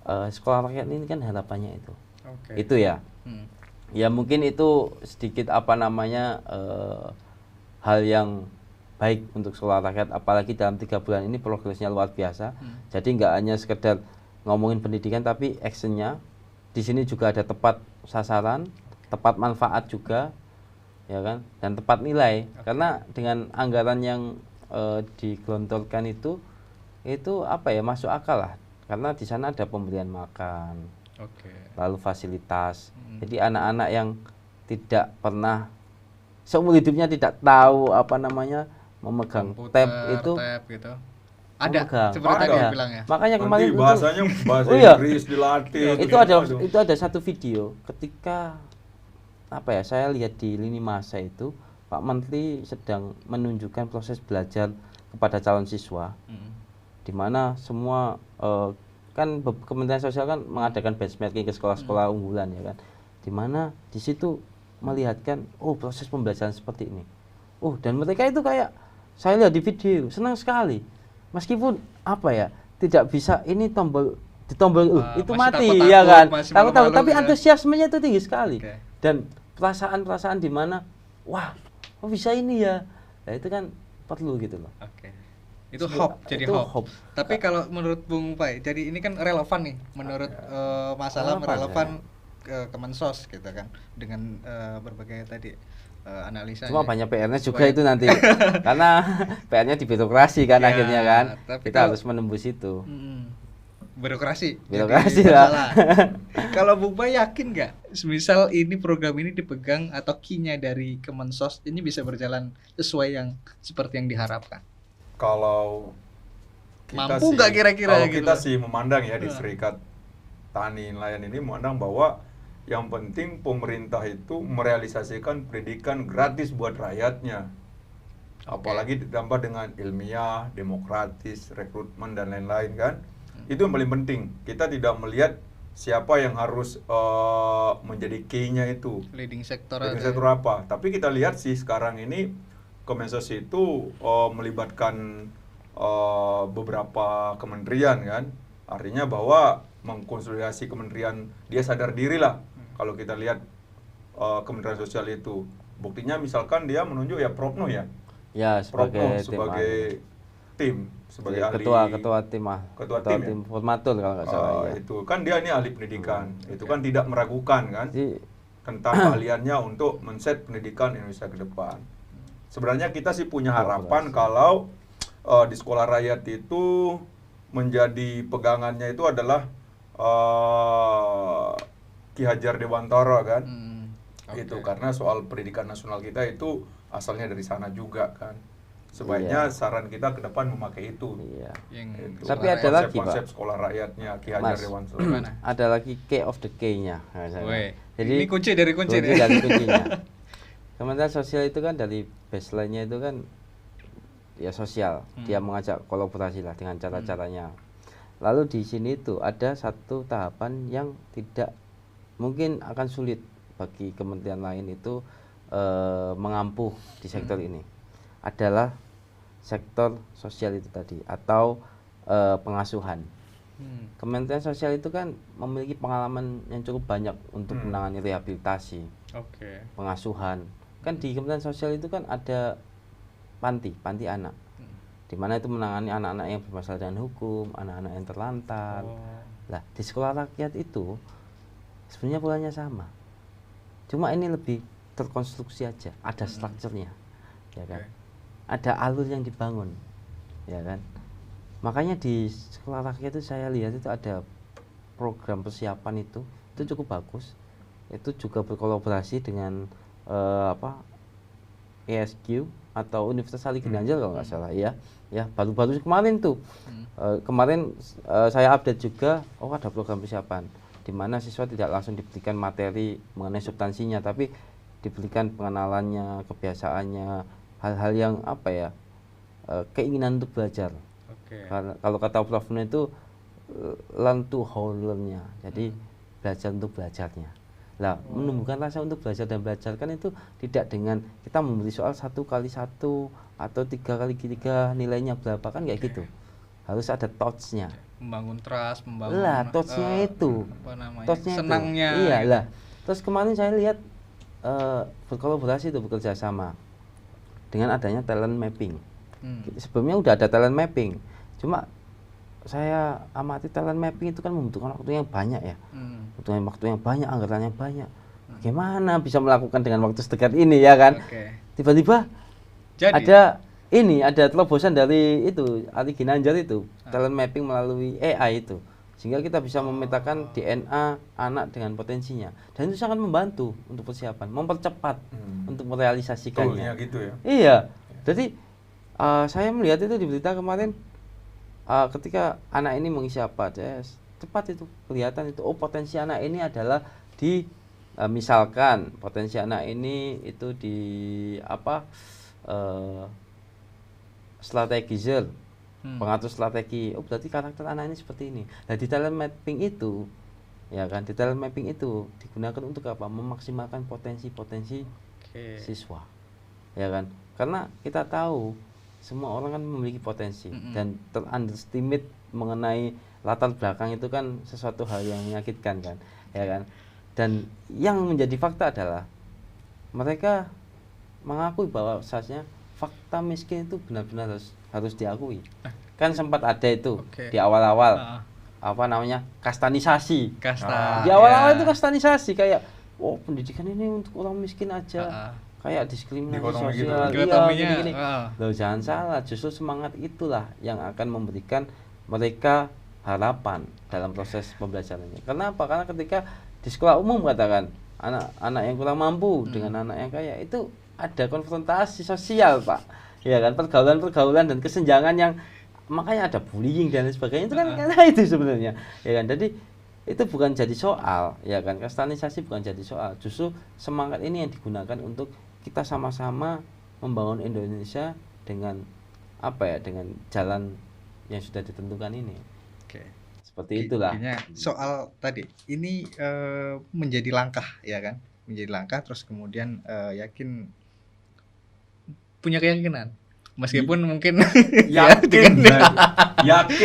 sekolah rakyat ini kan harapannya itu. Oke. Itu ya. Hmm. Ya mungkin itu sedikit apa namanya hal yang baik untuk sekolah rakyat, apalagi dalam 3 bulan ini progresnya luar biasa. Jadi nggak hanya sekedar ngomongin pendidikan, tapi actionnya di sini juga ada tepat sasaran, tepat manfaat juga, ya kan, dan tepat nilai. Karena dengan anggaran yang digelontorkan itu apa ya, masuk akal lah. Karena di sana ada pemberian makan, lalu fasilitas. Jadi anak-anak yang tidak pernah seumur hidupnya tidak tahu apa namanya memegang Komputer, tab itu gitu. Ada memegang. seperti tadi Ada. yang bilang ya. Makanya Nanti kemarin bahasanya bahasa Oh iya. Inggris dilatih. itu ada satu video ketika apa ya, saya lihat di lini masa itu Pak Menteri sedang menunjukkan proses belajar kepada calon siswa, di mana semua kan Kementerian Sosial kan mengadakan benchmarking ke sekolah-sekolah unggulan, ya kan, di mana di situ melihatkan proses pembelajaran seperti ini. Dan mereka itu kayak, saya lihat di video senang sekali, meskipun apa ya, tidak bisa ini ditombol itu mati, takut-takut, ya kan, masih takut malu-malu tapi ya. antusiasmenya itu tinggi sekali. Oke. Dan perasaan di mana wah, kok bisa ini ya, nah itu kan perlu gitu loh. Oke. Itu hope, jadi Itu hope. Tapi kalau menurut Bung Pai, jadi ini kan relevan nih, menurut masalah relevan ke Kemensos gitu kan, dengan berbagai tadi analisa. Cuma banyak PR-nya juga Supaya- itu nanti, karena PR-nya di birokrasi kan, Ya, akhirnya kan, tapi kita kalau- harus menembus itu. Birokrasi. Birokrasi jadi lah. masalah. Kalau Bung Pai yakin nggak, misal ini program ini dipegang atau key-nya dari Kemensos ini bisa berjalan sesuai yang seperti yang diharapkan? Kalau Mampu nggak kira-kira kalau gitu? kita sih memandang ya di Serikat Tani Nelayan ini memandang bahwa yang penting pemerintah itu merealisasikan pendidikan gratis buat rakyatnya. Apalagi ditambah dengan ilmiah, demokratis, rekrutmen dan lain-lain kan. Itu yang paling penting. Kita tidak melihat siapa yang harus menjadi key-nya itu. Leading sektor Leading ada. sektor apa? Tapi kita lihat sih sekarang ini Kemensos itu melibatkan beberapa kementerian kan. Artinya bahwa mengkonsolidasi kementerian, dia sadar diri lah. Kalau kita lihat Kementerian Sosial itu, buktinya misalkan dia menunjuk ya Prof Nuh ya. Ya, Prof Nuh sebagai sebagai sebagai ahli ketua tim formatur kalau nggak salah ya. itu kan dia ini ahli pendidikan. Itu kan tidak meragukan kan Jadi tentang keahliannya untuk men-set pendidikan Indonesia ke depan. Sebenarnya kita sih punya harapan kalau di sekolah rakyat itu menjadi pegangannya itu adalah Ki Hajar Dewantara kan. Itu karena soal pendidikan nasional kita itu asalnya dari sana juga kan. Sebaiknya saran kita ke depan memakai itu. iya. Yang Tapi sekolah ada rakyat. lagi, Pak. Konsep sekolah rakyatnya Ki Hajar Mas, Dewantara. Gimana? ada lagi key of the key-nya. Weh, Jadi ini kunci dari kunci kunci nih. dari kuncinya. Kementerian Sosial itu kan dari baseline-nya itu kan ya sosial. Dia mengajak kolaborasi lah dengan cara-caranya. Lalu di sini tuh ada satu tahapan yang tidak mungkin akan sulit bagi kementerian lain itu mengampuh di sektor ini. Adalah sektor sosial itu tadi atau pengasuhan. Kementerian Sosial itu kan memiliki pengalaman yang cukup banyak untuk menangani rehabilitasi, Oke. pengasuhan. Kan di Kementerian Sosial itu kan ada panti anak, di mana itu menangani anak-anak yang bermasalah dengan hukum, anak-anak yang terlantar. Lah di sekolah rakyat itu sebenarnya polanya sama, cuma ini lebih terkonstruksi aja, ada strukturnya, ya kan, ada alur yang dibangun, ya kan. Makanya di sekolah rakyat itu saya lihat itu ada program persiapan itu cukup bagus. Itu juga berkolaborasi dengan ESQ atau Universitas Ali Ginanjar kalau nggak salah ya. Ya baru-baru kemarin tuh. Kemarin saya update juga, ada program persiapan di mana siswa tidak langsung diberikan materi mengenai substansinya, tapi diberikan pengenalannya, kebiasaannya, hal-hal yang apa ya, keinginan untuk belajar. Kalau kata Prof Nuh itu learn to how learn-nya, jadi belajar untuk belajarnya. Lah menumbuhkan rasa untuk belajar dan belajar kan itu tidak dengan kita memberi soal 1 kali 1 atau 3 kali 3 nilainya berapa, kan kayak gitu. Harus ada thoughts-nya. membangun trust, membangun Lah, touch-nya itu. apa namanya? Touch-nya itu. Senangnya. Iya gitu. lah. Terus kemarin saya lihat berkolaborasi itu, bekerja sama dengan adanya talent mapping. Sebelumnya udah ada talent mapping, cuma saya amati talent mapping itu kan membutuhkan waktu yang banyak ya, membutuhkan waktu yang banyak, anggaran yang banyak. Bagaimana bisa melakukan dengan waktu sedekat ini ya kan? Oke. Tiba-tiba Jadi ada terobosan dari itu Ali Ginanjar itu, talent mapping melalui AI itu, sehingga kita bisa memetakan DNA anak dengan potensinya, dan itu sangat membantu untuk persiapan, mempercepat untuk merealisasikannya. Toolnya gitu ya. Iya, jadi saya melihat itu di berita kemarin, ketika anak ini mengisi apa, cepat itu kelihatan itu, oh potensi anak ini adalah di misalkan potensi anak ini itu di apa, strategizer, pengatur strategi, oh berarti karakter anak ini seperti ini. Nah di talent mapping itu, ya kan, di talent mapping itu digunakan untuk apa? Memaksimalkan potensi-potensi siswa, ya kan? Karena kita tahu semua orang kan memiliki potensi, dan underestimate mengenai latar belakang itu kan sesuatu hal yang menyakitkan kan, ya kan? Dan yang menjadi fakta adalah mereka mengakui bahwa saatnya fakta miskin itu benar-benar harus diakui. Kan sempat ada itu di awal-awal apa namanya, kastanisasi. Di awal-awal itu kastanisasi, kayak oh pendidikan ini untuk orang miskin aja, kayak diskriminasi sosial, gini-gini. Loh jangan salah, justru semangat itulah yang akan memberikan mereka harapan dalam proses pembelajarannya. Kenapa? Karena ketika di sekolah umum katakan anak-anak yang kurang mampu dengan anak yang kaya, itu ada konfrontasi sosial Pak, ya kan, pergaulan dan kesenjangan yang makanya ada bullying dan sebagainya, itu kan karena itu sebenarnya, ya kan. Jadi itu bukan jadi soal, ya kan, kastanisasi bukan jadi soal, justru semangat ini yang digunakan untuk kita sama-sama membangun Indonesia dengan apa ya, dengan jalan yang sudah ditentukan ini. Oke. Seperti itulah. Soal tadi ini menjadi langkah, ya kan, menjadi langkah, terus kemudian yakin, punya keyakinan meskipun mungkin yakin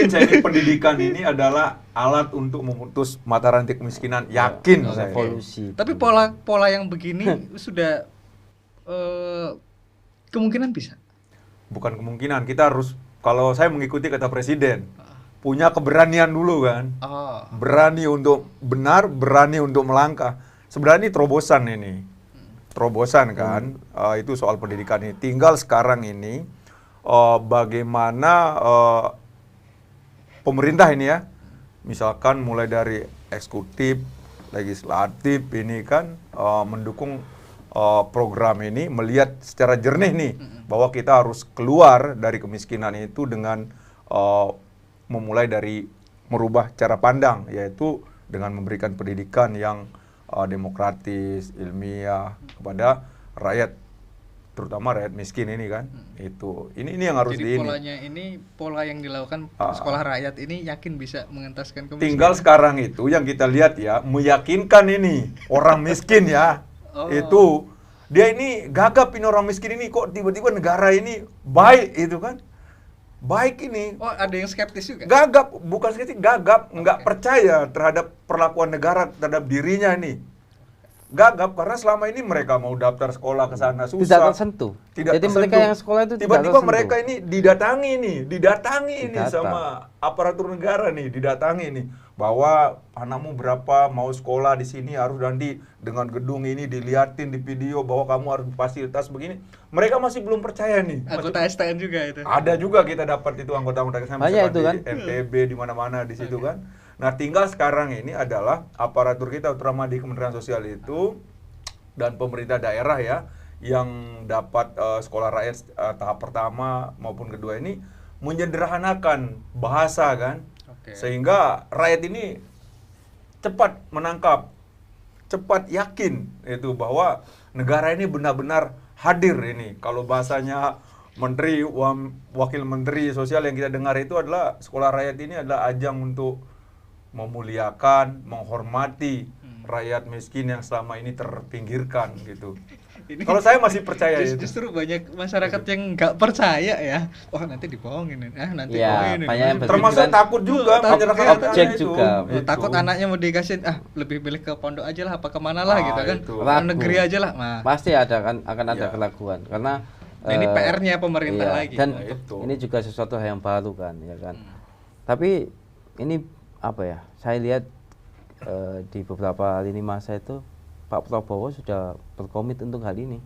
saya ini pendidikan ini adalah alat untuk memutus mata rantai kemiskinan, yakin saya. Revolusi. Tapi pola yang begini sudah kemungkinan bisa. Bukan kemungkinan, kita harus, kalau saya mengikuti kata presiden, punya keberanian dulu kan. Berani untuk benar, berani untuk melangkah. Sebenarnya ini terobosan ini. Terobosan kan, itu soal pendidikan ini. Tinggal sekarang ini bagaimana pemerintah ini ya, misalkan mulai dari eksekutif, legislatif ini kan mendukung program ini, melihat secara jernih nih bahwa kita harus keluar dari kemiskinan itu dengan memulai dari merubah cara pandang, yaitu dengan memberikan pendidikan yang demokratis, ilmiah kepada rakyat, terutama rakyat miskin ini kan. Itu ini yang harus. Jadi polanya ini, pola yang dilakukan sekolah rakyat ini yakin bisa mengentaskan kemiskinan. Tinggal sekarang itu yang kita lihat ya, meyakinkan ini orang miskin ya. Itu dia ini gagap, ini orang miskin ini, kok tiba-tiba negara ini baik itu kan. Baik ini. Oh, ada yang skeptis juga? Gagap, bukan skeptis, gagap, nggak percaya terhadap perlakuan negara terhadap dirinya ini. Gagap karena selama ini mereka mau daftar sekolah ke sana susah. Tidak tersentuh. Jadi tersentuh. Mereka yang sekolah itu tiba-tiba mereka ini didatangi ini sama aparatur negara nih, didatangi nih bahwa anakmu berapa mau sekolah di sini harus nanti dengan gedung ini diliatin di video bahwa kamu harus fasilitas begini. Mereka masih belum percaya nih. Anggota STN juga itu. Ada juga kita dapat itu anggota STN itu kan MPB di mana-mana di situ kan. Nah, tinggal sekarang ini adalah aparatur kita, terutama di Kementerian Sosial itu dan pemerintah daerah ya, yang dapat sekolah rakyat tahap pertama maupun kedua ini menyederhanakan bahasa kan, sehingga rakyat ini cepat menangkap, cepat yakin itu bahwa negara ini benar-benar hadir ini. Kalau bahasanya menteri, wakil menteri sosial yang kita dengar itu adalah sekolah rakyat ini adalah ajang untuk memuliakan, menghormati rakyat miskin yang selama ini terpinggirkan gitu. Ini Kalau saya masih percaya itu. justru banyak masyarakat yang nggak percaya ya. Oh nanti dibohongin, nanti Iya, ini. banyak yang Termasuk berpikiran takut juga Takut, menyerahkan iya, anaknya objek itu. juga. Takut anaknya mau dikasih lebih pilih ke pondok aja lah apa kemana lah gitu kan. Itu. Ke Ragu. negeri aja lah. Nah, pasti akan ada Iya. keraguan karena ini PR-nya pemerintah iya, lagi. dan Nah, itu. ini juga sesuatu hal yang baru kan ya kan. Hmm. Tapi ini apa ya? Saya lihat di beberapa lini masa itu Pak Prabowo sudah berkomit untuk hal ini.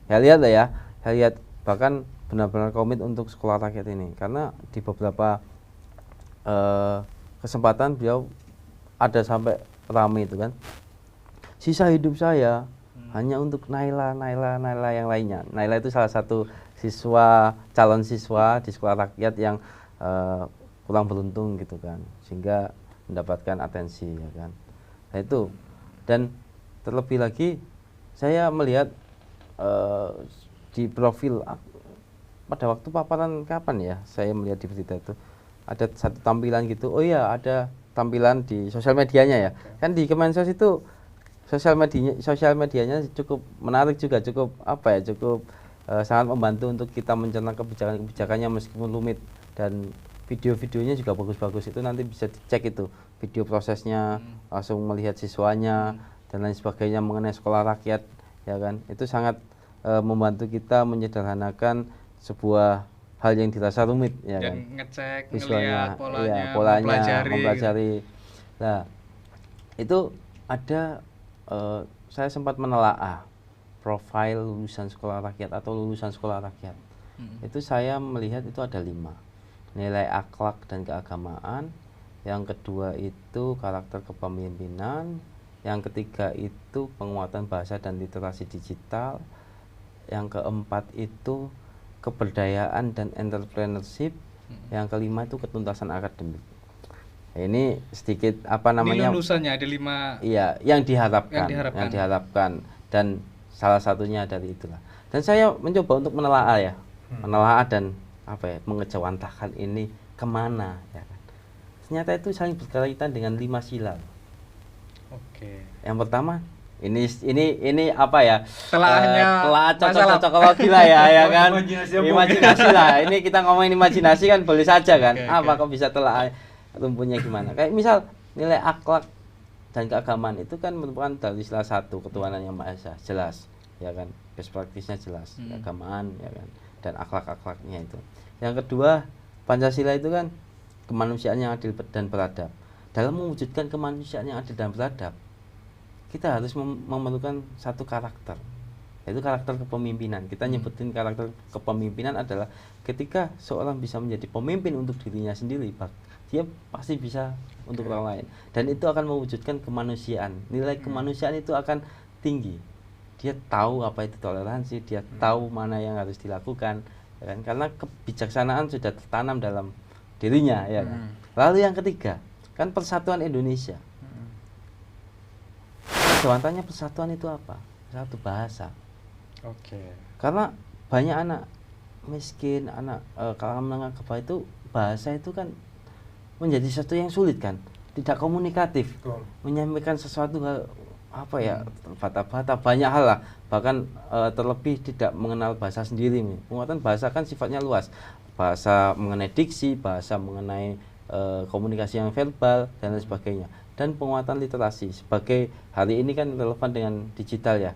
Saya lihat lah ya, saya lihat bahkan benar-benar komit untuk sekolah rakyat ini karena di beberapa kesempatan beliau ada sampai ramai itu kan. Sisa hidup saya hanya untuk Naila yang lainnya. Naila itu salah satu calon siswa di sekolah rakyat yang kurang beruntung gitu kan, sehingga mendapatkan atensi ya kan. Nah itu, dan terlebih lagi saya melihat di profil pada waktu paparan kapan ya, saya melihat di berita itu ada satu tampilan gitu. Oh iya, ada tampilan di sosial medianya ya. Kan di Kemensos itu sosial medianya cukup menarik juga, cukup apa ya, cukup sangat membantu untuk kita mencerna kebijakannya meskipun rumit, dan video-videonya juga bagus-bagus. Itu nanti bisa dicek itu video prosesnya, langsung melihat siswanya dan lain sebagainya mengenai sekolah rakyat ya kan. Itu sangat membantu kita menyederhanakan sebuah hal yang dirasa rumit ya Dan kan, ngecek, visualnya, ngelihat iya, polanya, mempelajari. Nah itu ada saya sempat menelaah profil lulusan sekolah rakyat atau lulusan sekolah rakyat. Itu saya melihat itu ada 5. Nilai akhlak dan keagamaan, yang kedua itu karakter kepemimpinan, yang ketiga itu penguatan bahasa dan literasi digital, yang keempat itu keberdayaan dan entrepreneurship, yang kelima itu ketuntasan akademik. Ini sedikit apa namanya? Ini lulusannya ada 5. Iya, yang diharapkan dan salah satunya dari itulah. Dan saya mencoba untuk menelaah ya, menelaah dan apa ya, mengejawantahkan ini kemana ya kan. Ternyata itu saling berkaitan dengan 5 sila. Oke. Yang pertama ini apa ya, Telahnya telah masalah. cocok-cocok lah ya kan. Imajinasi Lah, ini kita ngomongin imajinasi kan boleh saja kan. Oke, Apa oke. kok bisa telah rumputnya gimana? Kayak misal nilai akhlak dan keagamaan itu kan merupakan dari salah satu ketuhanan yang Maha Esa, jelas ya kan, best practice-nya jelas, keagamaan ya kan, dan akhlak-akhlaknya itu. Yang kedua, Pancasila itu kan kemanusiaan yang adil dan beradab. Dalam mewujudkan kemanusiaan yang adil dan beradab, kita harus memerlukan satu karakter, yaitu karakter kepemimpinan. Kita nyebutin karakter kepemimpinan adalah ketika seorang bisa menjadi pemimpin untuk dirinya sendiri, dia pasti bisa untuk orang lain, dan itu akan mewujudkan kemanusiaan. Nilai kemanusiaan itu akan tinggi. Dia tahu apa itu toleransi, dia tahu mana yang harus dilakukan ya kan? Karena kebijaksanaan sudah tertanam dalam dirinya ya kan. Lalu yang ketiga kan persatuan Indonesia. Jawabannya persatuan itu apa? Satu bahasa. Oke. Karena banyak anak miskin, anak kalangan menengah ke bawah itu bahasa itu kan menjadi sesuatu yang sulit kan, tidak komunikatif. Betul. Menyampaikan sesuatu hal apa ya, bata-bata banyak hal lah, bahkan terlebih tidak mengenal bahasa sendiri. Penguatan bahasa kan sifatnya luas, bahasa mengenai diksi, bahasa mengenai komunikasi yang verbal dan lain sebagainya, dan penguatan literasi sebagai hari ini kan relevan dengan digital ya.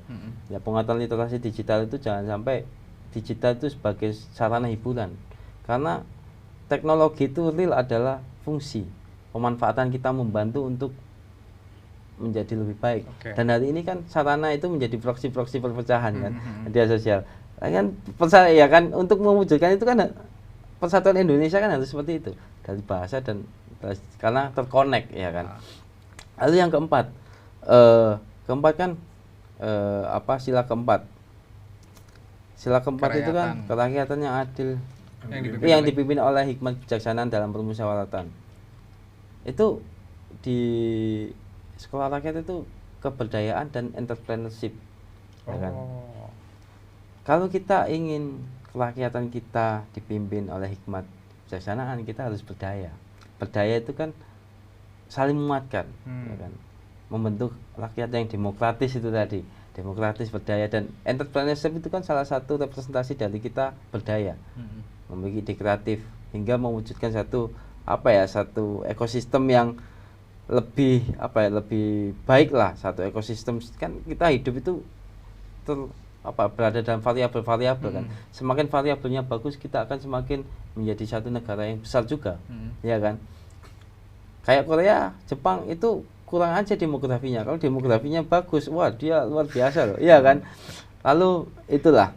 Ya, penguatan literasi digital itu jangan sampai digital itu sebagai sarana hiburan, karena teknologi itu real adalah fungsi pemanfaatan kita membantu untuk menjadi lebih baik. Dan hari ini kan sarana itu menjadi proksi-proksi perpecahan kan, media sosial kan, ya kan, untuk mewujudkan itu kan persatuan Indonesia kan harus seperti itu, dari bahasa dan karena terkonek ya kan. Lalu yang keempat kan sila keempat itu kan kerakyatan yang adil yang dipimpin oleh hikmat kebijaksanaan dalam permusyawaratan. Itu di sekolah rakyat itu keberdayaan dan entrepreneurship ya kan. Kalau kita ingin kerakyatan kita dipimpin oleh hikmat kebijaksanaan, kita harus berdaya. Berdaya itu kan saling menguatkan ya kan, membentuk rakyat yang demokratis itu tadi. demokratis, berdaya, dan entrepreneurship itu kan salah satu representasi dari kita berdaya, memiliki ide kreatif hingga mewujudkan satu ekosistem yang lebih baik lah. Satu ekosistem kan kita hidup itu berada dalam variabel-variabel kan. Semakin variabelnya bagus, kita akan semakin menjadi satu negara yang besar juga, ya kan. Kayak Korea, Jepang itu kurang aja demografinya. Kalau demografinya bagus, wah dia luar biasa loh, iya kan. Lalu itulah,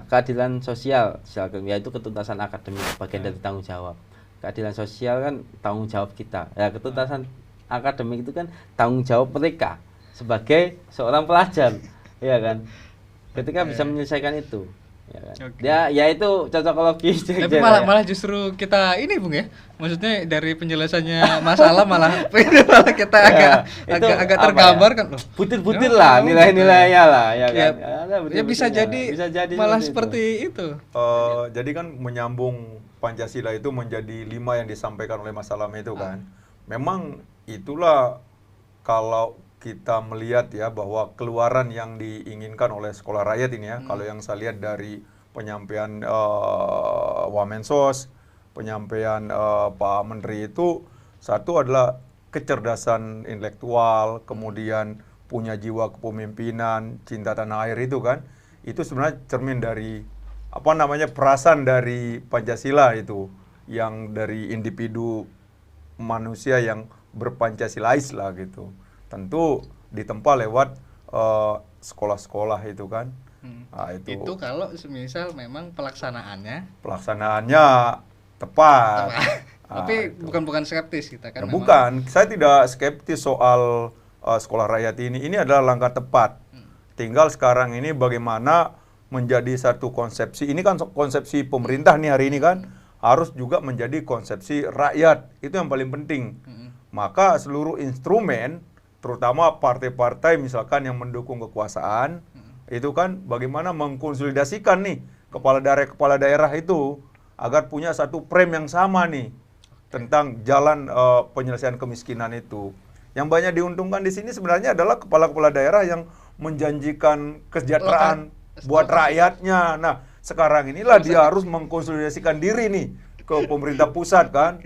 keadilan sosial, yaitu ketuntasan akademik, bagian dari tanggung jawab. Keadilan sosial kan tanggung jawab kita. Ya, ketuntasan akademik itu kan tanggung jawab mereka sebagai seorang pelajar, ya kan. Ketika bisa menyelesaikan itu, ya kan. Ya itu cocokologi. Tapi malah justru kita ini Bung ya, maksudnya dari penjelasannya masalah malah kita agak tergambar kan loh. Butir-butir lah nilai-nilainya lah, ya kan. Ya bisa jadi malah seperti itu. Jadi kan menyambung Pancasila itu menjadi 5 yang disampaikan oleh Mas Alam itu kan. Memang itulah kalau kita melihat ya bahwa keluaran yang diinginkan oleh sekolah rakyat ini ya, kalau yang saya lihat dari penyampaian Wamensos, penyampaian Pak Menteri itu, satu adalah kecerdasan intelektual, kemudian punya jiwa kepemimpinan, cinta tanah air itu kan, itu sebenarnya cermin dari perasaan dari Pancasila itu, yang dari individu manusia yang berpancasilais lah gitu. Tentu ditempa lewat sekolah-sekolah itu kan. Nah, itu kalau semisal memang pelaksanaannya tepat. Tapi bukan skeptis kita kan. Bukan, saya tidak skeptis soal sekolah rakyat ini. Ini adalah langkah tepat. Tinggal sekarang ini bagaimana menjadi satu konsepsi. Ini kan konsepsi pemerintah nih hari ini kan, harus juga menjadi konsepsi rakyat. Itu yang paling penting. Maka seluruh instrumen, terutama partai-partai misalkan yang mendukung kekuasaan, itu kan bagaimana mengkonsolidasikan nih kepala daerah itu agar punya satu frame yang sama nih tentang jalan penyelesaian kemiskinan itu. Yang banyak diuntungkan di sini sebenarnya adalah kepala-kepala daerah yang menjanjikan kesejahteraan buat rakyatnya. Nah, sekarang inilah dia harus mengkonsolidasikan diri nih ke pemerintah pusat kan.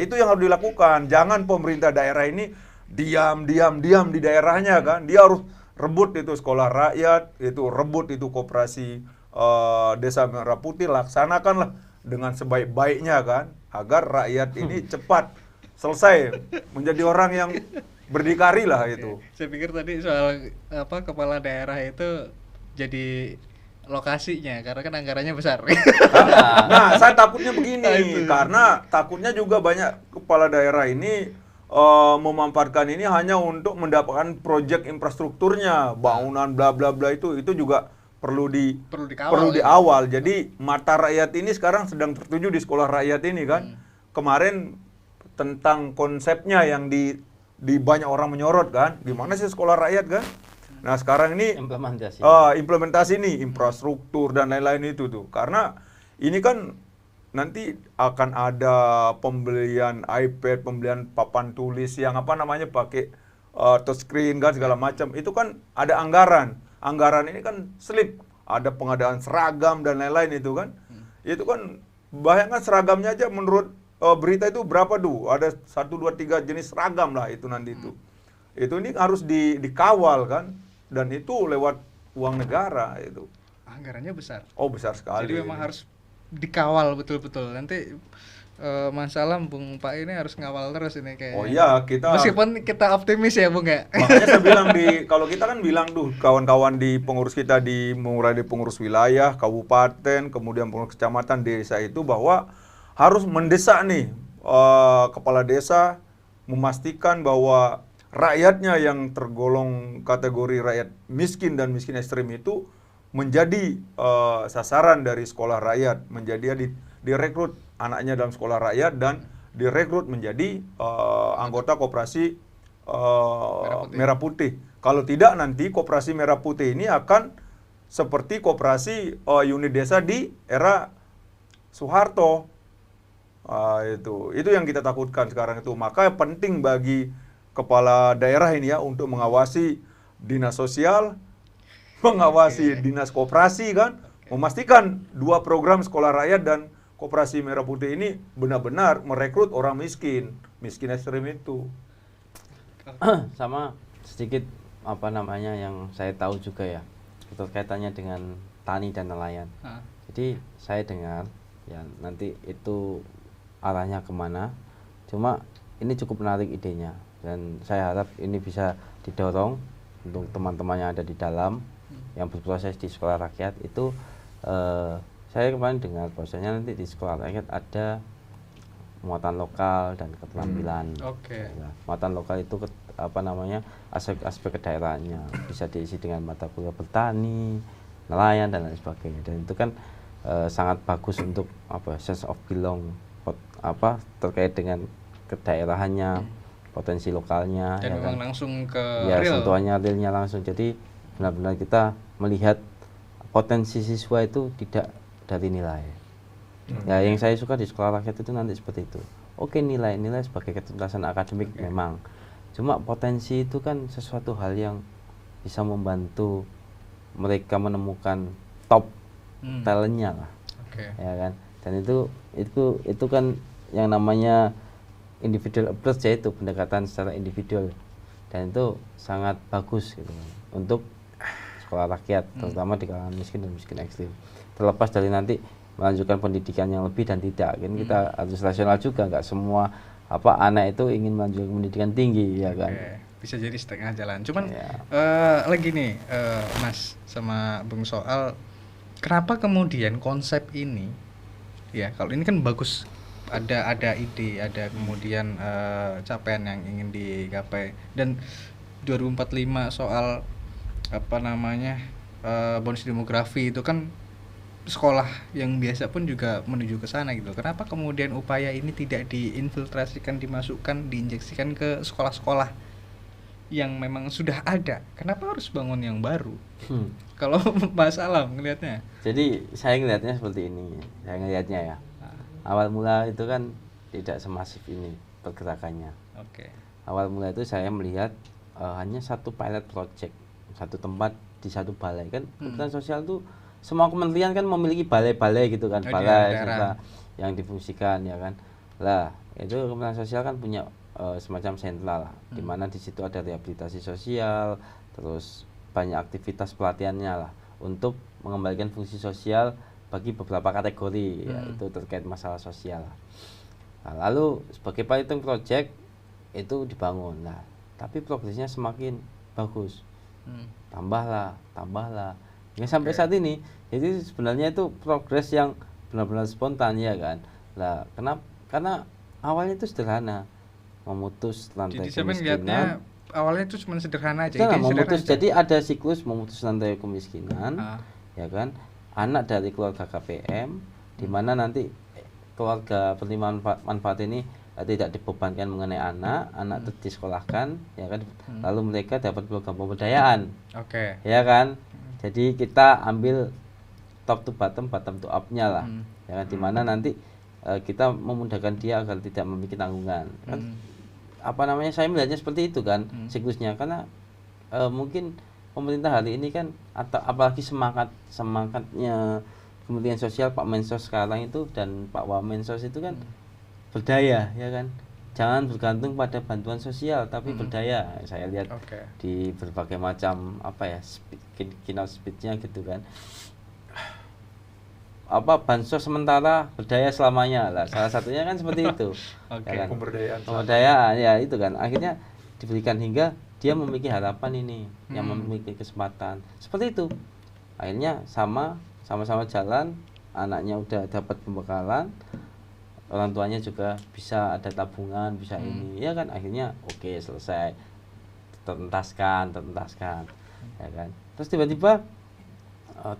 Itu yang harus dilakukan. Jangan pemerintah daerah ini diam di daerahnya kan. Dia harus rebut itu sekolah rakyat, itu rebut itu koperasi Desa Merah Putih, laksanakanlah dengan sebaik-baiknya kan, agar rakyat ini cepat selesai menjadi orang yang berdikari lah itu. Saya pikir tadi soal kepala daerah itu jadi lokasinya, karena kan anggarannya besar. Nah, saya takutnya begini, karena takutnya juga banyak kepala daerah ini memanfaatkan ini hanya untuk mendapatkan proyek infrastrukturnya, bangunan bla bla bla itu juga perlu diawal. Jadi mata rakyat ini sekarang sedang tertuju di sekolah rakyat ini kan. Kemarin tentang konsepnya yang di banyak orang menyorot kan, gimana sih sekolah rakyat kan? Nah sekarang ini implementasi nih infrastruktur dan lain-lain itu tuh, karena ini kan nanti akan ada pembelian iPad, pembelian papan tulis yang pakai touchscreen kan segala macam. Itu kan ada anggaran. Anggaran ini kan slip, ada pengadaan seragam dan lain-lain itu kan. Itu kan bayangkan seragamnya aja menurut berita itu berapa tuh? Ada 1, 2, 3 jenis seragam lah itu nanti itu. Itu ini harus dikawal kan. Dan itu lewat uang negara itu. Anggarannya besar. Oh, besar sekali. Jadi memang harus dikawal betul-betul. Nanti masalah Bung Pak ini harus ngawal terus ini kayaknya. Oh iya, meskipun kita optimis ya Bung ya. Makanya saya bilang kalau kita kan bilang tuh kawan-kawan di pengurus kita mulai di pengurus wilayah, kabupaten, kemudian pengurus kecamatan, desa itu bahwa harus mendesak nih kepala desa memastikan bahwa rakyatnya yang tergolong kategori rakyat miskin dan miskin ekstrim itu menjadi sasaran dari sekolah rakyat, menjadi direkrut anaknya dalam sekolah rakyat dan direkrut menjadi anggota koperasi Merah Putih. Kalau tidak nanti koperasi Merah Putih ini akan seperti koperasi unit desa di era Soeharto. Itu yang kita takutkan sekarang itu. Maka penting bagi kepala daerah ini ya untuk mengawasi dinas sosial, mengawasi dinas koperasi kan, memastikan 2 program sekolah rakyat dan koperasi Merah Putih ini benar-benar merekrut orang miskin ekstrim itu. Sama sedikit apa namanya yang saya tahu juga ya, kaitannya dengan tani dan nelayan. Jadi saya dengar ya nanti itu arahnya kemana, cuma ini cukup menarik idenya dan saya harap ini bisa didorong untuk teman-teman yang ada di dalam yang berproses di sekolah rakyat itu. Saya kemarin dengar bahwasanya nanti di sekolah rakyat ada muatan lokal dan keterampilan. Ya, muatan lokal itu apa namanya aspek kedaerahannya bisa diisi dengan mata kuliah bertani, nelayan dan lain sebagainya. Dan itu kan sangat bagus untuk apa sense of belong terkait dengan kedaerahannya, potensi lokalnya. Dan ya memang kan? langsung ke ya, real. sentuhannya realnya langsung. Jadi benar-benar kita melihat potensi siswa itu tidak dari nilai. Ya, yang saya suka di sekolah rakyat itu nanti seperti itu. Oke, nilai sebagai ketuntasan akademik memang. Cuma potensi itu kan sesuatu hal yang bisa membantu mereka menemukan top talentnya lah. Ya kan? Dan itu kan yang namanya individual approach, yaitu pendekatan secara individual. Dan itu sangat bagus gitu untuk sekolah rakyat, terutama di kalangan miskin dan miskin ekstrim. Terlepas dari nanti melanjutkan pendidikan yang lebih dan tidak, kan kita harus rasional juga, nggak semua anak itu ingin melanjutkan pendidikan tinggi, ya kan? Bisa jadi setengah jalan. Cuman lagi nih Mas sama Bung soal kenapa kemudian konsep ini, ya kalau ini kan bagus, ada ide, ada kemudian capaian yang ingin digapai, dan 2045 soal apa namanya bonus demografi itu kan sekolah yang biasa pun juga menuju ke sana gitu. Kenapa kemudian upaya ini tidak diinfiltrasikan, dimasukkan, diinjeksikan ke sekolah-sekolah yang memang sudah ada? Kenapa harus bangun yang baru? Kalau Mas Alam ngelihatnya? Jadi saya ngelihatnya seperti ini. Saya ngelihatnya ya. Awal mula itu kan tidak semasif ini pergerakannya. Awal mula itu saya melihat hanya satu pilot project, satu tempat di satu balai kan. Kementerian Sosial tuh semua kementerian kan memiliki balai-balai gitu kan, balai yang difungsikan, ya kan. Lah itu Kementerian Sosial kan punya semacam sentral lah, di mana di situ ada rehabilitasi sosial, terus banyak aktivitas pelatihannya lah untuk mengembalikan fungsi sosial bagi beberapa kategori, yaitu terkait masalah sosial. Nah, lalu sebagai piloting project itu dibangun, nah tapi progresnya semakin bagus, tambahlah ya sampai saat ini. Jadi sebenarnya itu progres yang benar-benar spontan, ya kan. Lah kenapa? Karena awalnya itu sederhana, memutus rantai kemiskinan. Awalnya itu cuma sederhana aja. Jadi ada siklus memutus rantai kemiskinan, ya kan. Anak dari keluarga KPM, di mana nanti keluarga penerima manfaat ini tidak dibebankan mengenai anak disekolahkan, ya kan. Lalu mereka dapat program pemberdayaan, ya kan. Jadi kita ambil top to bottom to up-nya lah, ya kan. Dimana nanti kita memudahkan dia agar tidak memiliki tanggungan. Kan, saya melihatnya seperti itu kan siklusnya, karena mungkin pemerintah hari ini kan, atau apalagi semangatnya Kementerian Sosial Pak Mensos sekarang itu dan Pak Wamensos itu kan berdaya, ya kan. Jangan bergantung pada bantuan sosial, tapi berdaya. Saya lihat di berbagai macam keynote speech-nya gitu kan. Bansos sementara, berdaya selamanya lah. Salah satunya kan seperti itu. Ya kan? Pemberdayaan ya itu kan. Akhirnya diberikan hingga dia memiliki harapan ini, yang memiliki kesempatan. Seperti itu. Akhirnya sama-sama jalan, anaknya udah dapat pembekalan, orang tuanya juga bisa ada tabungan, bisa ini, ya kan. Akhirnya selesai, tertentaskan, ya kan. Terus tiba-tiba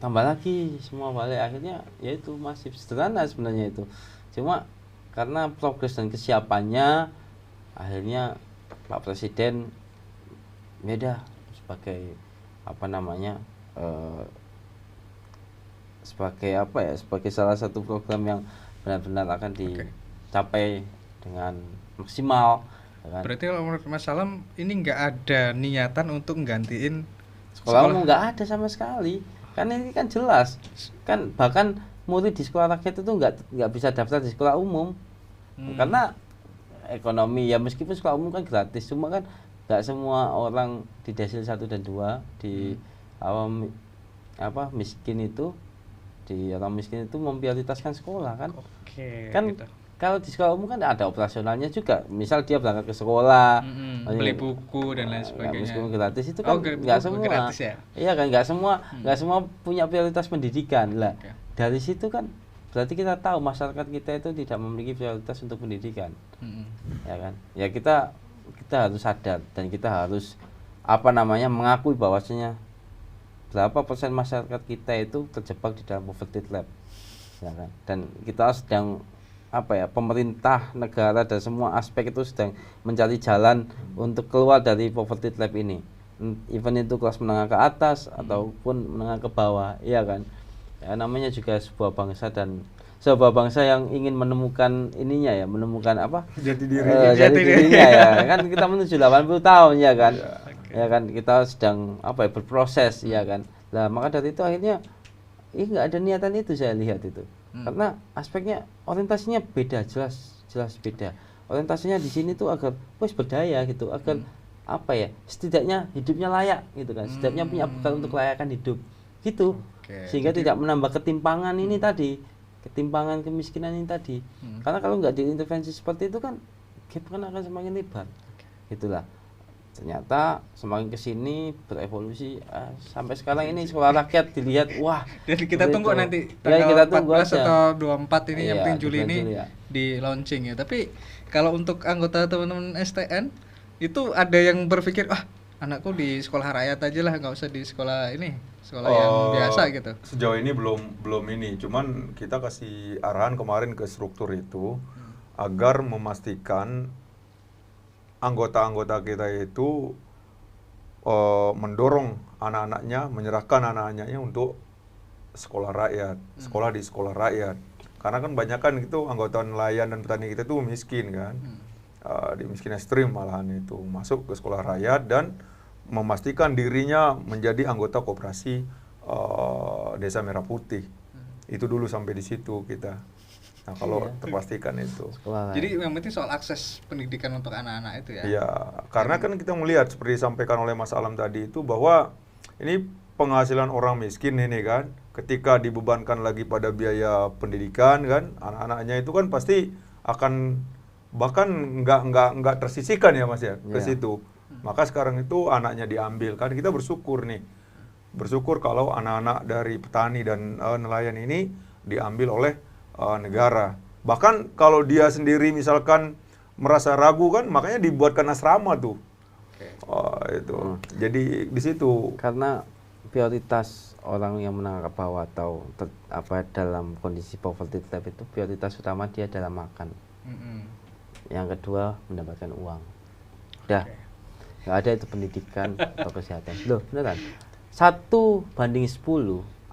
tambah lagi semua balik, akhirnya yaitu masih sederhana sebenarnya itu. Cuma karena progres dan kesiapannya, akhirnya Pak Presiden beda sebagai sebagai salah satu program yang benar-benar akan dicapai dengan maksimal, ya kan? Berarti kalau menurut Mas Salam ini nggak ada niatan untuk nggantiin Sekolah umum nggak ada sama sekali. Kan ini kan jelas. Kan bahkan murid di sekolah rakyat itu nggak bisa daftar di sekolah umum. Karena ekonomi ya, meskipun sekolah umum kan gratis, cuma kan nggak semua orang di desil 1 dan 2 di awam miskin itu, di orang miskin itu memprioritaskan sekolah kan. Oke. Kan gitu. kalau di sekolah umum kan ada operasionalnya juga. Misal dia berangkat ke sekolah, Beli buku dan lain sebagainya. meskipun gratis itu kan buku nggak semua. gratis ya? Iya kan, nggak semua punya prioritas pendidikan lah. Oke. Dari situ kan berarti kita tahu masyarakat kita itu tidak memiliki prioritas untuk pendidikan. Ya kan? Ya kita harus sadar dan kita harus mengakui bahwasanya berapa persen masyarakat kita itu terjebak di dalam poverty trap. Ya kan? Dan kita sedang pemerintah, negara dan semua aspek itu sedang mencari jalan untuk keluar dari poverty trap ini. Even itu kelas menengah ke atas ataupun menengah ke bawah, iya kan? Ya, namanya juga sebuah bangsa yang ingin menemukan menemukan Jati jati dirinya ya. Kan kita menuju 80 tahun ya kan. Ya kan, kita sedang berproses ya kan. Nah, maka dari itu akhirnya nggak ada niatan itu, saya lihat itu. Karena aspeknya orientasinya beda, jelas beda. Orientasinya di sini tuh agar berdaya gitu, agar setidaknya hidupnya layak gitu kan. Setidaknya punya bekal untuk kelayakan hidup gitu. Sehingga tidak menambah ketimpangan ini tadi, ketimpangan kemiskinan ini tadi. Karena kalau nggak diintervensi seperti itu kan gap kan akan semakin lebar. Itulah. Ternyata semakin kesini berevolusi sampai sekarang ini sekolah rakyat dilihat Jadi kita tunggu itu. nanti Ya, tanggal kita tunggu 14 aja. atau 24 ini yang penting Juli ini ya. di launching ya. Tapi kalau untuk anggota teman-teman STN itu ada yang berpikir anakku di sekolah rakyat aja lah, nggak usah di sekolah yang biasa gitu. Sejauh ini belum ini, cuman kita kasih arahan kemarin ke struktur itu agar memastikan anggota-anggota kita itu mendorong anak-anaknya, menyerahkan anak-anaknya untuk sekolah rakyat, sekolah di sekolah rakyat. Karena kan banyak kan itu anggota nelayan dan petani kita tuh miskin kan, di miskin ekstrim malahan itu, masuk ke sekolah rakyat dan memastikan dirinya menjadi anggota koperasi Desa Merah Putih. Itu dulu sampai di situ kita. Nah, kalau terpastikan itu. Jadi yang penting soal akses pendidikan untuk anak-anak itu ya. Iya, karena kan kita melihat seperti disampaikan oleh Mas Alam tadi itu bahwa ini penghasilan orang miskin ini kan, ketika dibebankan lagi pada biaya pendidikan kan, anak-anaknya itu kan pasti akan bahkan nggak tersisihkan ya Mas ya ke situ. Maka sekarang itu anaknya diambil kan, kita bersyukur kalau anak-anak dari petani dan nelayan ini diambil oleh negara. Bahkan kalau dia sendiri misalkan merasa ragu kan, makanya dibuatkan asrama tuh. Itu. Jadi di situ. Karena prioritas orang yang menengah ke bawah atau dalam kondisi poverty trap itu prioritas utama dia adalah makan. Yang kedua mendapatkan uang. Udah. Nggak ada itu pendidikan atau kesehatan. Loh, beneran. 1:10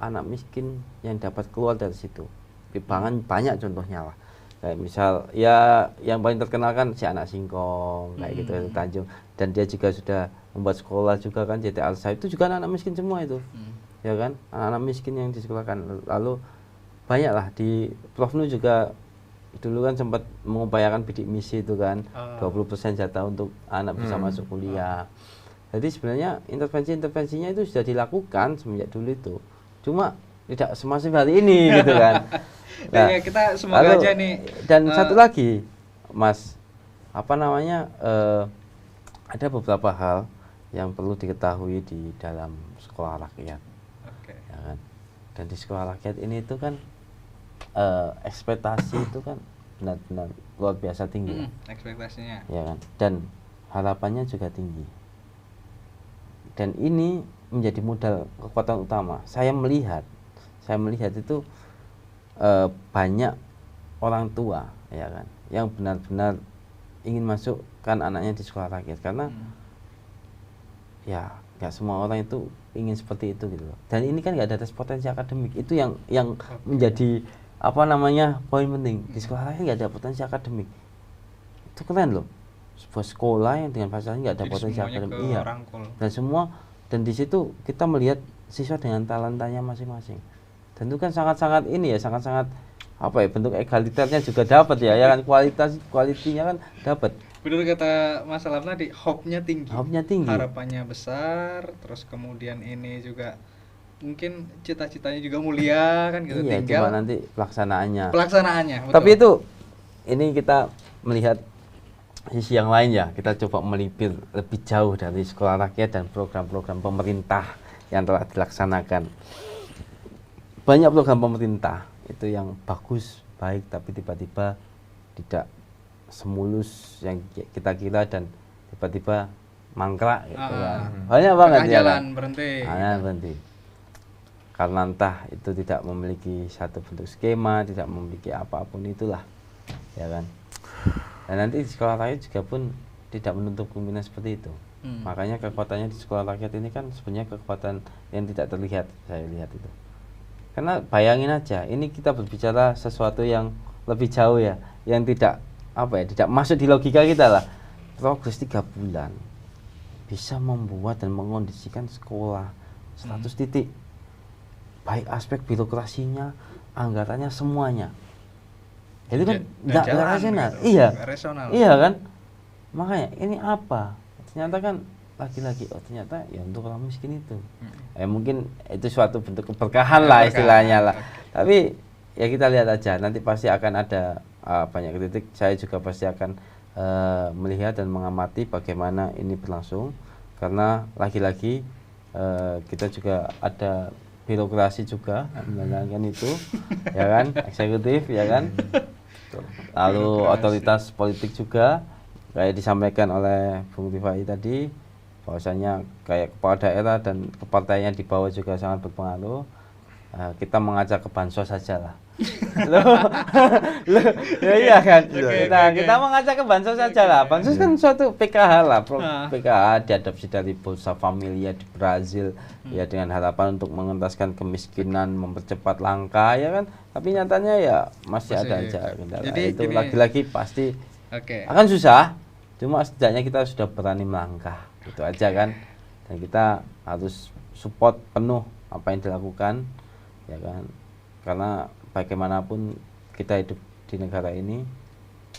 anak miskin yang dapat keluar dari situ. Banyak contohnya lah. Kayak misal ya yang paling terkenal kan si anak singkong kayak gitu di Tanjung, dan dia juga sudah membuat sekolah juga kan, JT Alsa itu juga anak miskin semua itu. Ya kan? Anak-anak miskin yang disekolahkan. Lalu banyak lah di Prof Nu juga dulu kan sempat mengupayakan bidik misi itu kan, 20% jatah untuk anak bisa masuk kuliah. Jadi sebenarnya intervensinya itu sudah dilakukan semenjak dulu itu. Cuma tidak semasif hari ini gitu kan. Nah, ya, kita semoga aja nih. Dan satu lagi, Mas, ada beberapa hal yang perlu diketahui di dalam sekolah rakyat. Ya kan? Dan di sekolah rakyat ini itu kan ekspektasi itu kan benar-benar luar biasa tinggi. Ekspektasinya. Ya kan? Dan harapannya juga tinggi. Dan ini menjadi modal kekuatan utama. Saya melihat itu banyak orang tua ya kan yang benar-benar ingin masukkan anaknya di sekolah rakyat, karena ya nggak semua orang itu ingin seperti itu gitu loh. Dan ini kan nggak ada tes potensi akademik, itu yang menjadi poin penting. Di sekolah rakyat nggak ada potensi akademik, itu keren loh, sebuah sekolah yang dengan fasilitasnya nggak ada potensi akademik, dan semua dan di situ kita melihat siswa dengan talentanya masing-masing. Dan itu kan sangat-sangat ini ya, sangat-sangat apa ya, bentuk egaliternya juga dapat ya, ya kan, kualitinya kan dapat. Benar kata Mas Alam tadi, hope-nya tinggi. Hope-nya tinggi. Harapannya besar, terus kemudian ini juga mungkin cita-citanya juga mulia kan gitu. Iya, tinggal cuma nanti pelaksanaannya. betul. Tapi itu ini kita melihat sisi yang lain ya, kita coba melipir lebih jauh dari sekolah rakyat dan program-program pemerintah yang telah dilaksanakan. Banyak program pemerintah itu yang bagus, baik, tapi tiba-tiba tidak semulus yang kita kira dan tiba-tiba mangkrak gitu kan. Banyak banget ya kan. Berhenti. Karena entah itu tidak memiliki satu bentuk skema, tidak memiliki apapun itulah, ya kan. Dan nanti di sekolah rakyat juga pun tidak menutup kemungkinan seperti itu. Makanya kekuatannya di sekolah rakyat ini kan sebenarnya kekuatan yang tidak terlihat, saya lihat itu. Karena bayangin aja, ini kita berbicara sesuatu yang lebih jauh ya, yang tidak apa ya, tidak masuk di logika kita lah. Progres 3 bulan bisa membuat dan mengondisikan sekolah 100 titik, baik aspek birokrasinya, anggarannya, semuanya. Itu kan nggak rasional. Gitu. Iya kan, makanya ini apa, ternyata kan lagi-lagi, oh ternyata ya untuk orang miskin itu mungkin itu suatu bentuk keberkahan lah istilahnya lah. Tapi ya kita lihat aja, nanti pasti akan ada banyak kritik. Saya juga pasti akan melihat dan mengamati bagaimana ini berlangsung, karena lagi-lagi kita juga ada birokrasi juga menjalankan itu ya kan, eksekutif ya kan, lalu otoritas politik juga, kayak disampaikan oleh Bung Rifai tadi, bahwasanya kayak kepala daerah dan kepartaian di bawah juga sangat berpengaruh. Kita mengajak ke bansos saja lah. Ya iya kan. Kita mengajak ke bansos saja lah. Bansos kan suatu PKH lah, PKH diadopsi dari Bolsa Familia di Brazil ya, dengan harapan untuk mengentaskan kemiskinan, mempercepat langkah ya kan. Tapi nyatanya ya masih ada aja kendala. Jadi itu lagi-lagi pasti akan susah. Cuma setidaknya kita sudah berani melangkah, gitu aja kan. Dan kita harus support penuh apa yang dilakukan, ya kan. Karena bagaimanapun kita hidup di negara ini,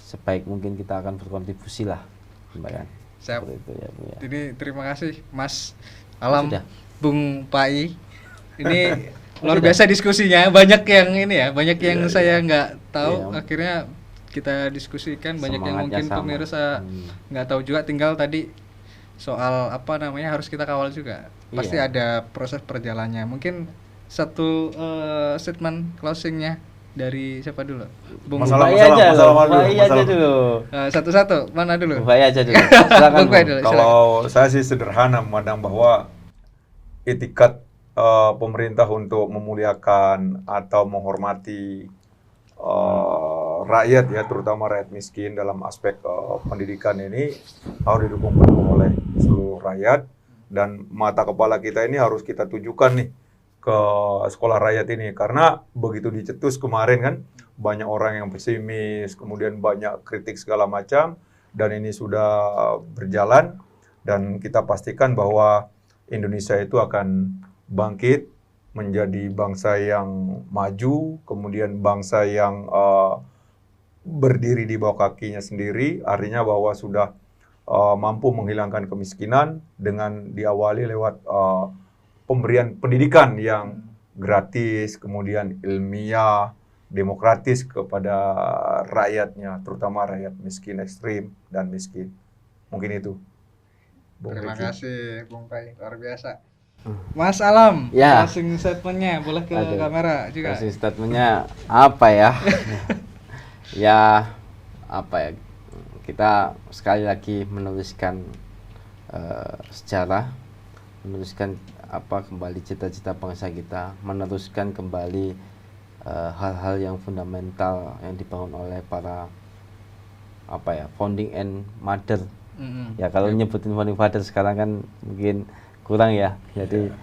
sebaik mungkin kita akan berkontribusi lah, kan. Siap. Itu ya, Bu, ya. Jadi terima kasih Mas Alam, Bung Pai. Ini luar biasa diskusinya, banyak yang ini ya, banyak yang saya nggak tahu. Akhirnya kita diskusikan, banyak yang mungkin pemirsa nggak tahu juga. Tinggal tadi soal apa namanya, harus kita kawal juga. Pasti ada proses perjalanannya. Mungkin satu statement closingnya dari siapa dulu? Bung Masalah dulu. Satu-satu, mana dulu? Bung Pai aja dulu. Silakan. Kalau saya sih sederhana memandang bahwa etikat pemerintah untuk memuliakan atau menghormati rakyat ya, terutama rakyat miskin dalam aspek pendidikan ini harus didukung penuh oleh seluruh rakyat, dan mata kepala kita ini harus kita tujukan nih ke sekolah rakyat ini, karena begitu dicetus kemarin kan banyak orang yang pesimis, kemudian banyak kritik segala macam, dan ini sudah berjalan dan kita pastikan bahwa Indonesia itu akan bangkit menjadi bangsa yang maju, kemudian bangsa yang berdiri di bawah kakinya sendiri, artinya bahwa sudah mampu menghilangkan kemiskinan dengan diawali lewat pemberian pendidikan yang gratis, kemudian ilmiah, demokratis kepada rakyatnya, terutama rakyat miskin ekstrim dan miskin. Mungkin itu. Terima kasih Bung Pai, luar biasa. Mas Alam, closing statementnya boleh ke kamera juga. Closing statementnya apa ya? Ya apa ya? Kita sekali lagi menuliskan sejarah, menuliskan apa kembali cita-cita bangsa kita, meneruskan kembali hal-hal yang fundamental yang dibangun oleh para apa ya, founding and mother. Ya kalau nyebutin founding father sekarang kan mungkin kurang ya, jadi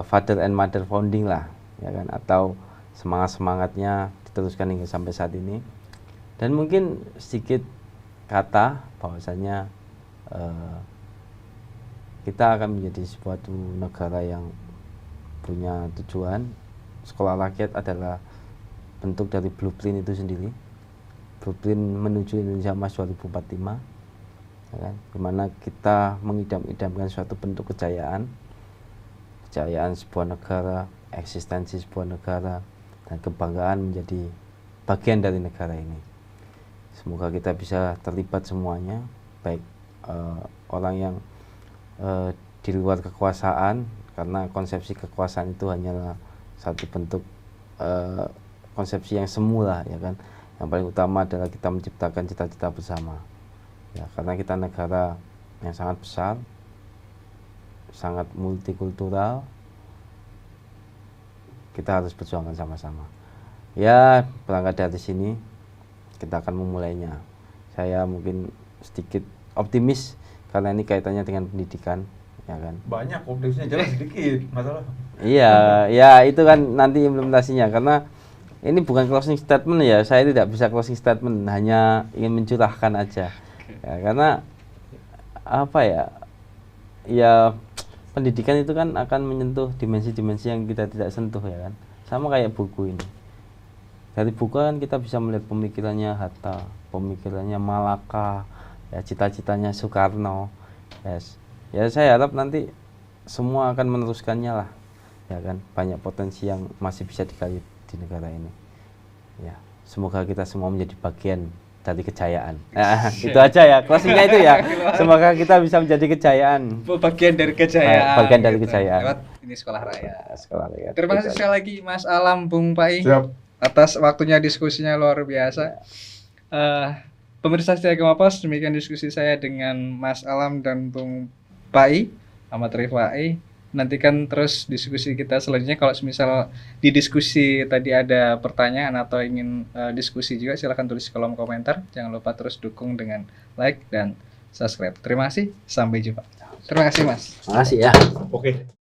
father and mother founding lah, ya kan, atau semangatnya diteruskan hingga sampai saat ini. Dan mungkin sedikit kata bahwasanya kita akan menjadi suatu negara yang punya tujuan. Sekolah rakyat adalah bentuk dari blueprint itu sendiri, blueprint menuju Indonesia Emas 2045, ya kan? Dimana kita mengidam-idamkan suatu bentuk kejayaan sebuah negara, eksistensi sebuah negara, dan kebanggaan menjadi bagian dari negara ini. Semoga kita bisa terlibat semuanya, baik orang yang di luar kekuasaan, karena konsepsi kekuasaan itu hanyalah satu bentuk konsepsi yang semu lah, ya kan. Yang paling utama adalah kita menciptakan cita-cita bersama, ya, karena kita negara yang sangat besar, sangat multikultural, kita harus berjuangkan sama-sama. Ya, berangkat dari sini kita akan memulainya. Saya mungkin sedikit optimis karena ini kaitannya dengan pendidikan, ya kan. Banyak optimisnya, jelas sedikit masalah. Iya, ya itu kan nanti implementasinya, karena ini bukan closing statement ya, saya tidak bisa closing statement, hanya ingin mencurahkan aja. Ya, karena apa ya, ya pendidikan itu kan akan menyentuh dimensi-dimensi yang kita tidak sentuh, ya kan. Sama kayak buku ini. Dari buku kan kita bisa melihat pemikirannya Hatta, pemikirannya Malaka, ya cita-citanya Soekarno. Yes. Ya saya harap nanti semua akan meneruskannya lah, ya kan. Banyak potensi yang masih bisa digali di negara ini. Ya, semoga kita semua menjadi bagian dari kejayaan. Itu aja ya, closingnya itu ya. Semoga kita bisa menjadi kejayaan. Bagian dari kejayaan. Bagian dari gitu. kejayaan. Lewat ini sekolah rakyat. Sekolah rakyat. Terima kasih sekali lagi Mas Alam, Bung Pai. Siap. Atas waktunya, diskusinya luar biasa. Pemirsa setia Gema Pos, demikian diskusi saya dengan Mas Alam dan Bung Pai, Ahmad Rifai. Nantikan terus diskusi kita selanjutnya. Kalau misal di diskusi tadi ada pertanyaan atau ingin diskusi juga, silahkan tulis di kolom komentar. Jangan lupa terus dukung dengan like dan subscribe. Terima kasih, sampai jumpa. Terima kasih Mas. Terima kasih ya. Oke.